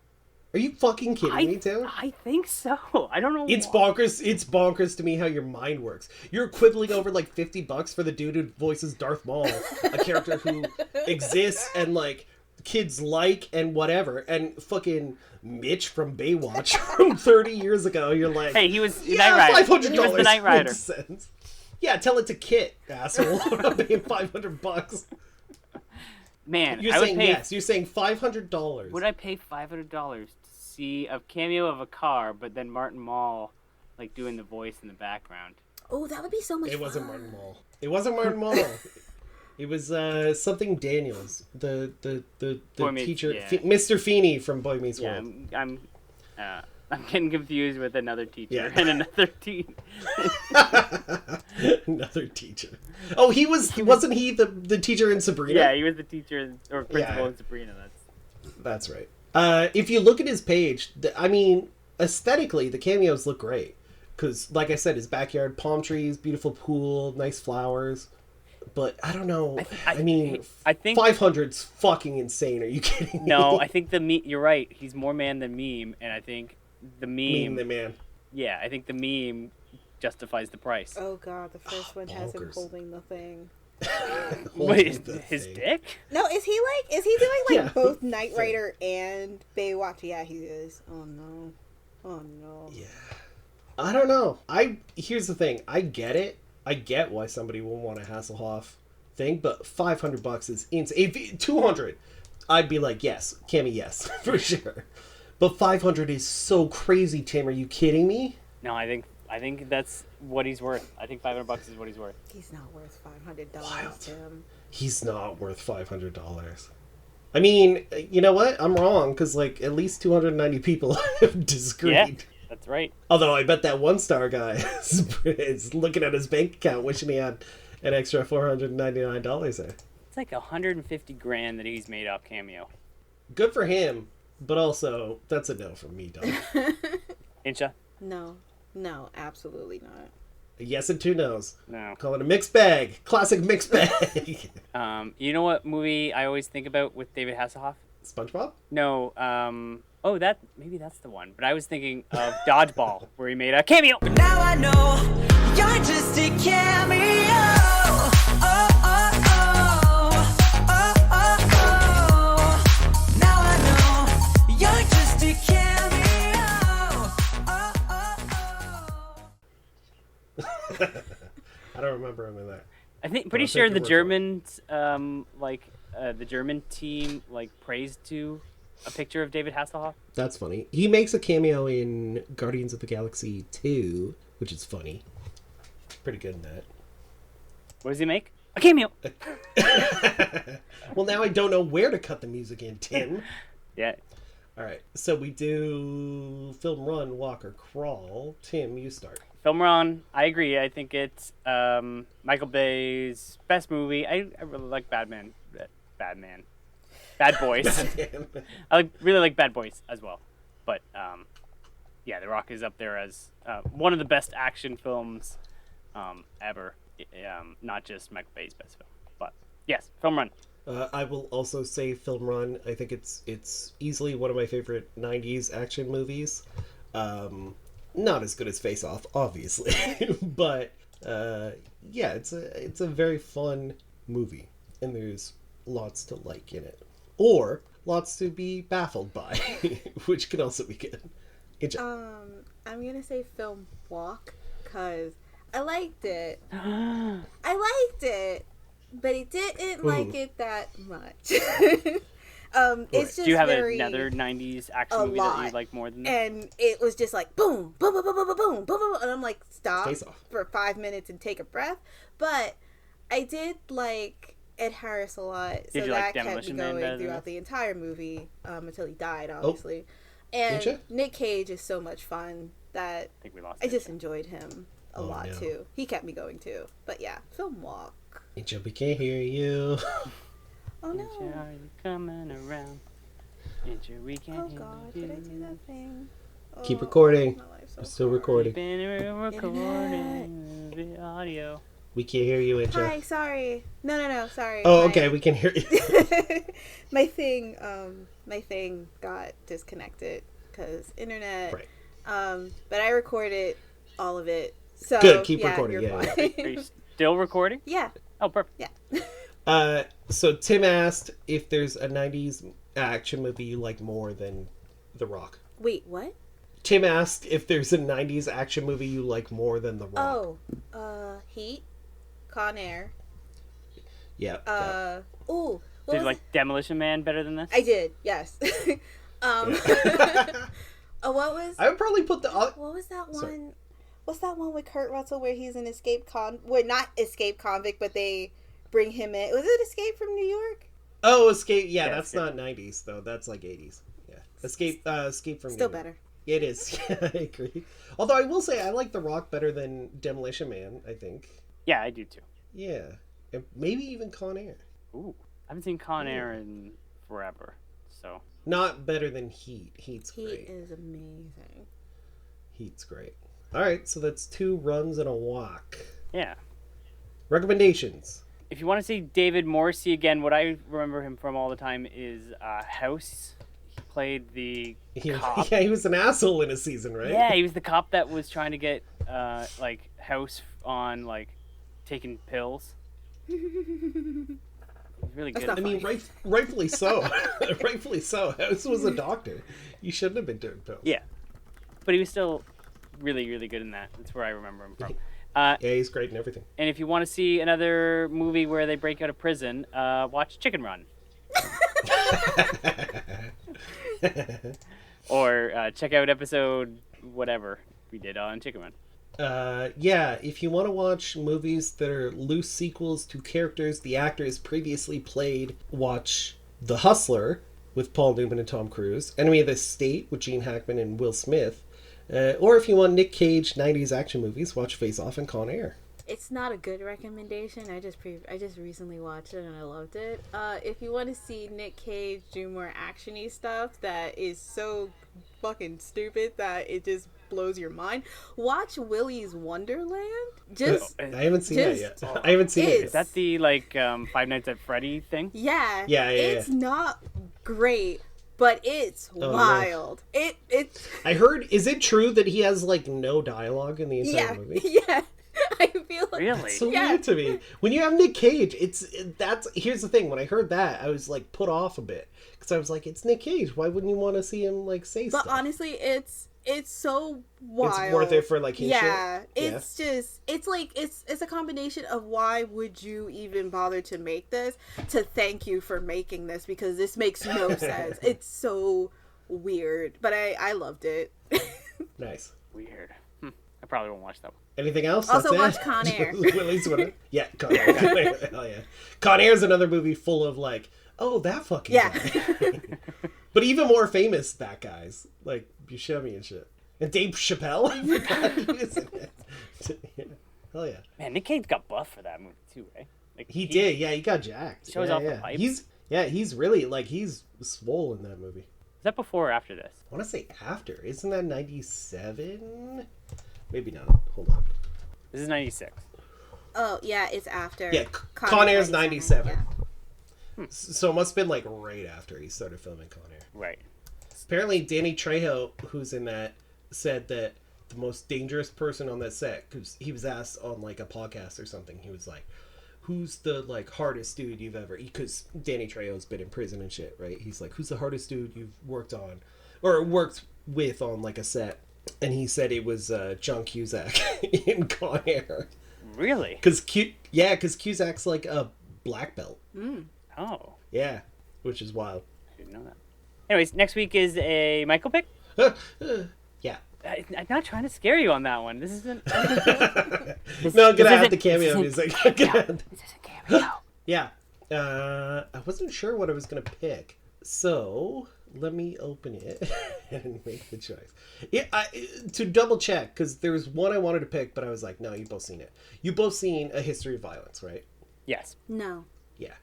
[SPEAKER 4] Are you fucking kidding me, Tim?
[SPEAKER 3] I think so. I don't know.
[SPEAKER 4] It's
[SPEAKER 3] why.
[SPEAKER 4] bonkers. It's bonkers to me how your mind works. You're quibbling over like $50 for the dude who voices Darth Maul, a character who exists and like kids like and whatever, and fucking Mitch from Baywatch from 30 years ago. You're like,
[SPEAKER 3] Hey, he was
[SPEAKER 4] yeah,
[SPEAKER 3] Knight Rider.
[SPEAKER 4] $500
[SPEAKER 3] He was the Knight Rider.
[SPEAKER 4] makes sense. Yeah, tell it to Kit, asshole. I'm not paying $500.
[SPEAKER 3] Man,
[SPEAKER 4] You're
[SPEAKER 3] I would
[SPEAKER 4] saying
[SPEAKER 3] pay.
[SPEAKER 4] yes. You're saying $500.
[SPEAKER 3] Would I pay $500 to see a cameo of a car, but then Martin Mull like doing the voice in the background?
[SPEAKER 5] Oh, that would be so much
[SPEAKER 4] It
[SPEAKER 5] fun.
[SPEAKER 4] wasn't Martin Mull. It wasn't Martin Mull. It was something Daniels, the
[SPEAKER 3] Boy Meets-
[SPEAKER 4] teacher,
[SPEAKER 3] yeah.
[SPEAKER 4] Mr. Feeney from Boy Meets
[SPEAKER 3] Yeah,
[SPEAKER 4] World.
[SPEAKER 3] I'm getting confused with another teacher
[SPEAKER 4] Yeah.
[SPEAKER 3] and another teen.
[SPEAKER 4] Another teacher. Oh, wasn't he the teacher in Sabrina?
[SPEAKER 3] Yeah, he was the teacher or principal
[SPEAKER 4] Yeah.
[SPEAKER 3] in Sabrina.
[SPEAKER 4] That's right. If you look at his page, I mean, aesthetically, the cameos look great. Because, like I said, his backyard, palm trees, beautiful pool, nice flowers. But I don't know. I think 500's fucking insane. Are you kidding me?
[SPEAKER 3] No, I think you're right. He's more man than meme, and I think the meme.
[SPEAKER 4] The man.
[SPEAKER 3] Yeah, I think the meme justifies the price.
[SPEAKER 5] Oh god, the first one has him
[SPEAKER 4] bonkers.
[SPEAKER 5] holding the thing.
[SPEAKER 3] Wait, his dick?
[SPEAKER 5] No, is he doing
[SPEAKER 4] Yeah.
[SPEAKER 5] both Knight Rider and Baywatch? Yeah, he is. Oh no. Oh no.
[SPEAKER 4] Yeah. I don't know. Here's the thing. I get it. I get why somebody will want a Hasselhoff thing, but $500 is insane. If 200, I'd be like, yes, Cammy, yes, for sure. But 500 is so crazy, Tim. Are you kidding me?
[SPEAKER 3] No, I think that's what he's worth. I think $500 is what he's worth.
[SPEAKER 5] He's not worth $500, Tim.
[SPEAKER 4] He's not worth $500. I mean, you know what? I'm wrong, because like at least 290 people have disagreed.
[SPEAKER 3] Yeah, that's right.
[SPEAKER 4] Although I bet that one-star guy is looking at his bank account wishing he had an extra $499 there.
[SPEAKER 3] It's like $150,000 that he's made off Cameo.
[SPEAKER 4] Good for him, but also, that's a no from me, dog.
[SPEAKER 3] Incha?
[SPEAKER 5] No, absolutely not.
[SPEAKER 4] A yes and two no's.
[SPEAKER 3] No.
[SPEAKER 4] Call it a mixed bag. Classic mixed bag.
[SPEAKER 3] You know what movie I always think about with David Hasselhoff?
[SPEAKER 4] SpongeBob?
[SPEAKER 3] No, maybe that's the one. But I was thinking of Dodgeball, where he made a cameo.
[SPEAKER 10] Now I know you're just a cameo. Oh, oh, oh. Oh, oh, oh. Now I know you're just a cameo. Oh, oh, oh.
[SPEAKER 4] I don't remember him in that.
[SPEAKER 3] Pretty sure the Germans, the German team, praised to a picture of David Hasselhoff.
[SPEAKER 4] That's funny. He makes a cameo in Guardians of the Galaxy 2, which is funny. Pretty good in that.
[SPEAKER 3] What does he make? A cameo!
[SPEAKER 4] Well, now I don't know where to cut the music in, Tim.
[SPEAKER 3] Yeah.
[SPEAKER 4] Alright, so we do film, run, walk, or crawl. Tim, you start.
[SPEAKER 3] Film Run, I agree. I think it's Michael Bay's best movie. I really like Bad Boys. I really like Bad Boys as well. But, yeah, The Rock is up there as one of the best action films ever. Not just Michael Bay's best film. But, yes, Film Run.
[SPEAKER 4] I will also say Film Run. I think it's easily one of my favorite 90s action movies. Not as good as Face Off, obviously. But, yeah, it's a very fun movie. And there's lots to like in it. Or lots to be baffled by, which can also be good.
[SPEAKER 5] I'm gonna say Film Walk, because I liked it. But it didn't like it that much. It's just
[SPEAKER 3] Do you have
[SPEAKER 5] very,
[SPEAKER 3] another 90s action movie that you like more than this?
[SPEAKER 5] And it was just like boom, boom, boom, boom, boom, boom, boom, boom, boom, and I'm like, stop
[SPEAKER 4] Face Off.
[SPEAKER 5] for 5 minutes and take a breath. But I did like Ed Harris a lot, so
[SPEAKER 3] Did you
[SPEAKER 5] that
[SPEAKER 3] like
[SPEAKER 5] kept me
[SPEAKER 3] Demolition Man
[SPEAKER 5] going
[SPEAKER 3] better than
[SPEAKER 5] throughout
[SPEAKER 3] this?
[SPEAKER 5] the entire movie until he died, obviously.
[SPEAKER 4] Did ya?
[SPEAKER 5] And Nick Cage is so much fun that
[SPEAKER 3] I think we lost
[SPEAKER 5] I
[SPEAKER 3] it.
[SPEAKER 5] just enjoyed him a lot
[SPEAKER 4] no.
[SPEAKER 5] too. He kept me going too. But yeah, Film Walk.
[SPEAKER 4] Angel, we can't hear you.
[SPEAKER 5] Oh no.
[SPEAKER 3] Angel, are you coming around? Angel, we can't
[SPEAKER 5] Oh
[SPEAKER 3] hear
[SPEAKER 5] god,
[SPEAKER 3] you.
[SPEAKER 5] did I do that thing?
[SPEAKER 4] Keep
[SPEAKER 5] Oh,
[SPEAKER 4] recording.
[SPEAKER 5] my life's so
[SPEAKER 4] We're still
[SPEAKER 5] hard.
[SPEAKER 4] recording.
[SPEAKER 3] Been recording the audio.
[SPEAKER 4] We can't hear you, Angel.
[SPEAKER 5] Hi, sorry. No, sorry.
[SPEAKER 4] Oh, okay, we can hear you.
[SPEAKER 5] my thing got disconnected. because internet.
[SPEAKER 4] Right.
[SPEAKER 5] But I recorded all of it. So
[SPEAKER 4] Good, keep recording,
[SPEAKER 5] You're
[SPEAKER 4] yeah,
[SPEAKER 5] fine.
[SPEAKER 3] Are you still recording?
[SPEAKER 5] Yeah.
[SPEAKER 3] Oh, perfect.
[SPEAKER 5] Yeah.
[SPEAKER 4] So Tim asked if there's a 90s action movie you like more than The Rock.
[SPEAKER 5] Wait, what?
[SPEAKER 4] Tim asked if there's a 90s action movie you like more than The Rock.
[SPEAKER 5] Heat, Con Air.
[SPEAKER 4] Yeah.
[SPEAKER 5] Ooh.
[SPEAKER 3] Did you like Demolition Man better than this?
[SPEAKER 5] I did, yes. What was?
[SPEAKER 4] I would probably put the.
[SPEAKER 5] What was that one?
[SPEAKER 4] Sorry.
[SPEAKER 5] What's that one with Kurt Russell where he's an not escape convict, but they bring him in? Was it Escape from New York?
[SPEAKER 4] Oh, Escape. Yeah,
[SPEAKER 3] Yeah,
[SPEAKER 4] that's
[SPEAKER 3] Escape.
[SPEAKER 4] not 90s though. That's like 80s. Yeah. Escape from
[SPEAKER 5] Still
[SPEAKER 4] New York.
[SPEAKER 5] better.
[SPEAKER 4] It is. Yeah, I agree. Although I will say I like The Rock better than Demolition Man, I think.
[SPEAKER 3] Yeah, I do too.
[SPEAKER 4] Yeah. And maybe even Con Air.
[SPEAKER 3] Ooh, I haven't seen Con Air in forever, so.
[SPEAKER 4] Not better than Heat. Heat's
[SPEAKER 5] Heat
[SPEAKER 4] great.
[SPEAKER 5] is amazing.
[SPEAKER 4] Heat's great. All right, so that's 2 runs and a walk.
[SPEAKER 3] Yeah.
[SPEAKER 4] Recommendations.
[SPEAKER 3] If you want to see David Morrissey again, what I remember him from all the time is House. He played the cop.
[SPEAKER 4] Yeah, he was an asshole in a season, right?
[SPEAKER 3] Yeah, he was the cop that was trying to get like House on like taking pills. He's really good.
[SPEAKER 5] not
[SPEAKER 4] I mean, rightfully so. Rightfully so. House was a doctor. You shouldn't have been doing pills.
[SPEAKER 3] Yeah, but he was still really, really good in that. That's where I remember him from.
[SPEAKER 4] Yeah, he's great in everything.
[SPEAKER 3] And if you want to see another movie where they break out of prison, watch Chicken Run. Or check out episode whatever we did on Chicken Run.
[SPEAKER 4] Yeah, if you want to watch movies that are loose sequels to characters the actors previously played, watch The Hustler with Paul Newman and Tom Cruise, Enemy of the State with Gene Hackman and Will Smith, or if you want Nick Cage 90s action movies, watch Face Off and Con Air.
[SPEAKER 5] It's not a good recommendation. I just recently watched it and I loved it. If you want to see Nick Cage do more actiony stuff that is so fucking stupid that it just blows your mind, watch Willy's Wonderland.
[SPEAKER 4] I haven't seen that yet. I haven't seen it.
[SPEAKER 3] Is that the like Five Nights at Freddy thing?
[SPEAKER 5] Yeah.
[SPEAKER 4] Yeah.
[SPEAKER 5] It's not great, but it's wild.
[SPEAKER 4] No.
[SPEAKER 5] It's.
[SPEAKER 4] I heard. Is it true that he has like no dialogue in the entire movie?
[SPEAKER 5] Yeah. I feel like
[SPEAKER 3] Really?
[SPEAKER 4] It's so weird to me. When you have Nick Cage, here's the thing. When I heard that, I was like put off a bit because I was like, it's Nick Cage. Why wouldn't you want to see him like say stuff?
[SPEAKER 5] But honestly, it's so wild.
[SPEAKER 4] It's worth it for like his
[SPEAKER 5] yeah,
[SPEAKER 4] shit?
[SPEAKER 5] it's just it's a combination of why would you even bother to make this, to thank you for making this, because this makes no sense. It's so weird, but I loved it.
[SPEAKER 4] Nice.
[SPEAKER 3] Weird. I probably won't watch that one.
[SPEAKER 4] Anything else?
[SPEAKER 5] Also
[SPEAKER 4] That's
[SPEAKER 5] watch
[SPEAKER 4] it?
[SPEAKER 5] Con Air.
[SPEAKER 4] Willie's winner. Yeah, Con Air. Hell yeah. Con Air is another movie full of like, oh, that fucking guy. But even more famous that guys like Buscemi and shit, and Dave Chappelle. I forgot he was in it. Yeah. Hell yeah.
[SPEAKER 3] Man, Nick Cage got buff for that movie too, right? Like
[SPEAKER 4] He did. Yeah, he got jacked.
[SPEAKER 3] Shows
[SPEAKER 4] yeah,
[SPEAKER 3] off the
[SPEAKER 4] yeah.
[SPEAKER 3] pipes.
[SPEAKER 4] He's really like he's swole in that movie.
[SPEAKER 3] Is that before or after this?
[SPEAKER 4] I want to say after. Isn't that 97? Maybe not. Hold on.
[SPEAKER 3] This is 96.
[SPEAKER 5] Oh yeah, it's after.
[SPEAKER 4] Yeah, Con Air's 97.
[SPEAKER 5] Yeah.
[SPEAKER 4] So it must have been like right after he started filming Con Air.
[SPEAKER 3] Right.
[SPEAKER 4] Apparently, Danny Trejo, who's in that, said that the most dangerous person on that set, because he was asked on like a podcast or something, he was like, who's the like hardest dude you've ever, because Danny Trejo's been in prison and shit, right? He's like, who's the hardest dude you've worked on or worked with on like a set? And he said it was John Cusack in Con Air.
[SPEAKER 3] Really?
[SPEAKER 4] Because Cusack's like a black belt.
[SPEAKER 3] Oh.
[SPEAKER 4] Yeah, which is wild.
[SPEAKER 3] I didn't know that. Anyways, next week is a Michael pick.
[SPEAKER 4] Yeah.
[SPEAKER 3] I'm not trying to scare you on that one. This isn't.
[SPEAKER 4] No, get out the cameo music.
[SPEAKER 3] This isn't cameo.
[SPEAKER 4] Yeah. I wasn't sure what I was going to pick. So, let me open it and make the choice. Yeah, to double check, because there was one I wanted to pick, but I was like, no, you've both seen it. You've both seen A History of Violence, right?
[SPEAKER 3] Yes.
[SPEAKER 5] No.
[SPEAKER 4] Yeah.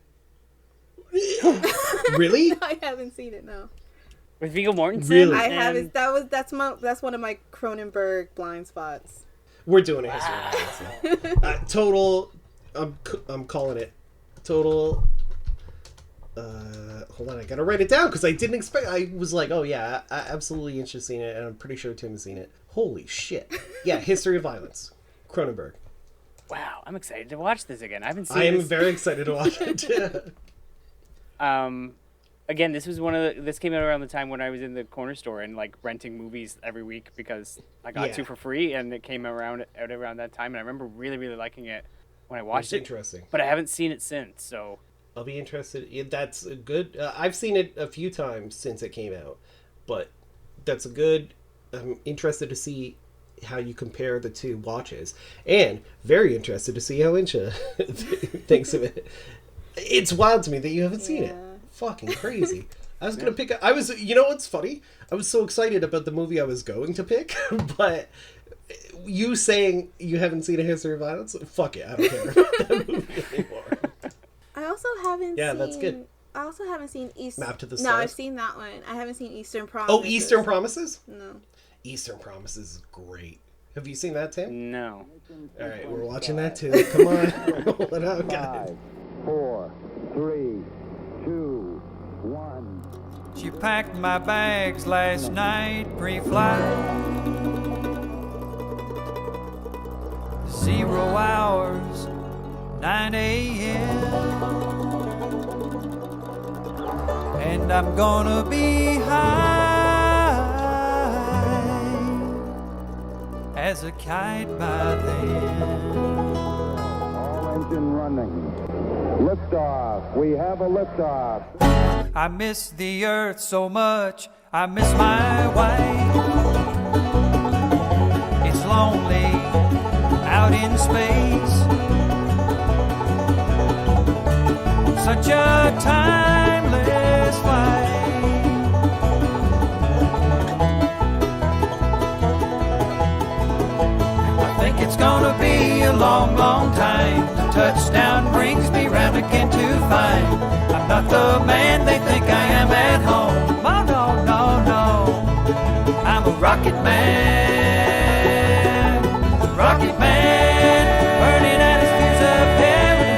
[SPEAKER 4] Really?
[SPEAKER 5] I haven't seen it. No.
[SPEAKER 3] With Viggo Mortensen?
[SPEAKER 4] Really?
[SPEAKER 5] I haven't. That's one of my Cronenberg blind spots.
[SPEAKER 4] We're doing A History of Violence now. Total, I'm calling it. Total Hold on, I gotta write it down because I didn't expect. I was like, oh yeah, I absolutely interested in it, and I'm pretty sure Tim has seen it. Holy shit! Yeah, History of Violence, Cronenberg.
[SPEAKER 3] Wow, I'm excited to watch this again. I haven't seen.
[SPEAKER 4] I am very excited to watch it.
[SPEAKER 3] Again, this was this came out around the time when I was in the corner store and like renting movies every week because I got to for free, and it came out around that time, and I remember really, really liking it when I watched it.
[SPEAKER 4] Interesting.
[SPEAKER 3] But I haven't seen it since, so
[SPEAKER 4] I'll be interested. That's a good. I've seen it a few times since it came out, but that's a good. I'm interested to see how you compare the two watches, and very interested to see how Incha thinks of it. It's wild to me that you haven't seen it. Fucking crazy. I was gonna pick. You know what's funny? I was so excited about the movie I was going to pick, but you saying you haven't seen A History of Violence? Fuck it, I don't care about that movie anymore.
[SPEAKER 5] I also haven't.
[SPEAKER 4] Yeah, that's good.
[SPEAKER 5] I also haven't seen
[SPEAKER 4] Map to the Stars.
[SPEAKER 5] No, I've seen that one. I haven't seen Eastern Promises.
[SPEAKER 4] Oh, Eastern Promises?
[SPEAKER 5] No.
[SPEAKER 4] Eastern Promises is great. Have you seen that, Tim?
[SPEAKER 3] No.
[SPEAKER 4] All right, we're watching that too. Come on, roll it out, guys.
[SPEAKER 11] 5, 4, 3, 2, 1.
[SPEAKER 10] She packed my bags last night pre-flight. 0 hours, 9 a.m. And I'm gonna be high as a kite by then.
[SPEAKER 11] All engine running. Liftoff. We have a liftoff.
[SPEAKER 10] I miss the earth so much. I miss my wife. It's lonely out in space. Such a timeless flight. I think it's gonna be a long, long time. The touchdown brings me round again to find I'm not the man they think I am at home. Oh no, no, no. I'm a rocket man. Rocket man, burning at his fuse of heaven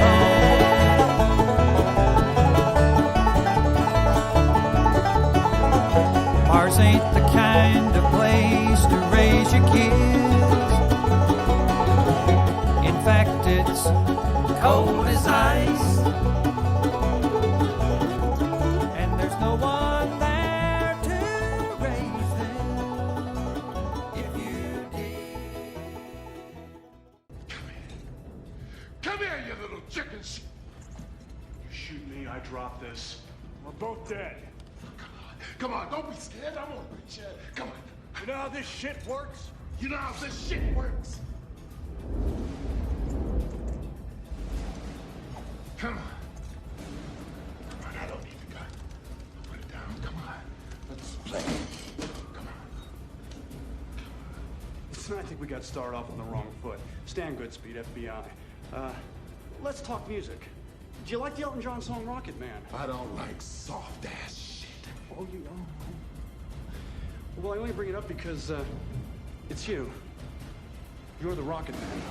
[SPEAKER 10] home. Mars ain't the kind of place to raise your kids. In fact, it's cold as ice. And there's no one there to raise them if you did.
[SPEAKER 8] Come here, you little chickens! You shoot me, I drop this. We're both dead.
[SPEAKER 6] Come on, don't be scared. I'm gonna reach you. Come on.
[SPEAKER 8] You know how this shit works?
[SPEAKER 6] You know how this shit works. Come on. Come on, I don't need the gun. Put it down. Come on. Let's play. Come on.
[SPEAKER 8] Listen, I think we got started off on the wrong foot. Stand good, Speed, FBI. Let's talk music. Do you like the Elton John song Rocket Man?
[SPEAKER 6] I don't like soft ass shit.
[SPEAKER 8] Oh, you don't? Well, I only bring it up because, it's you. You're the Rocket Man.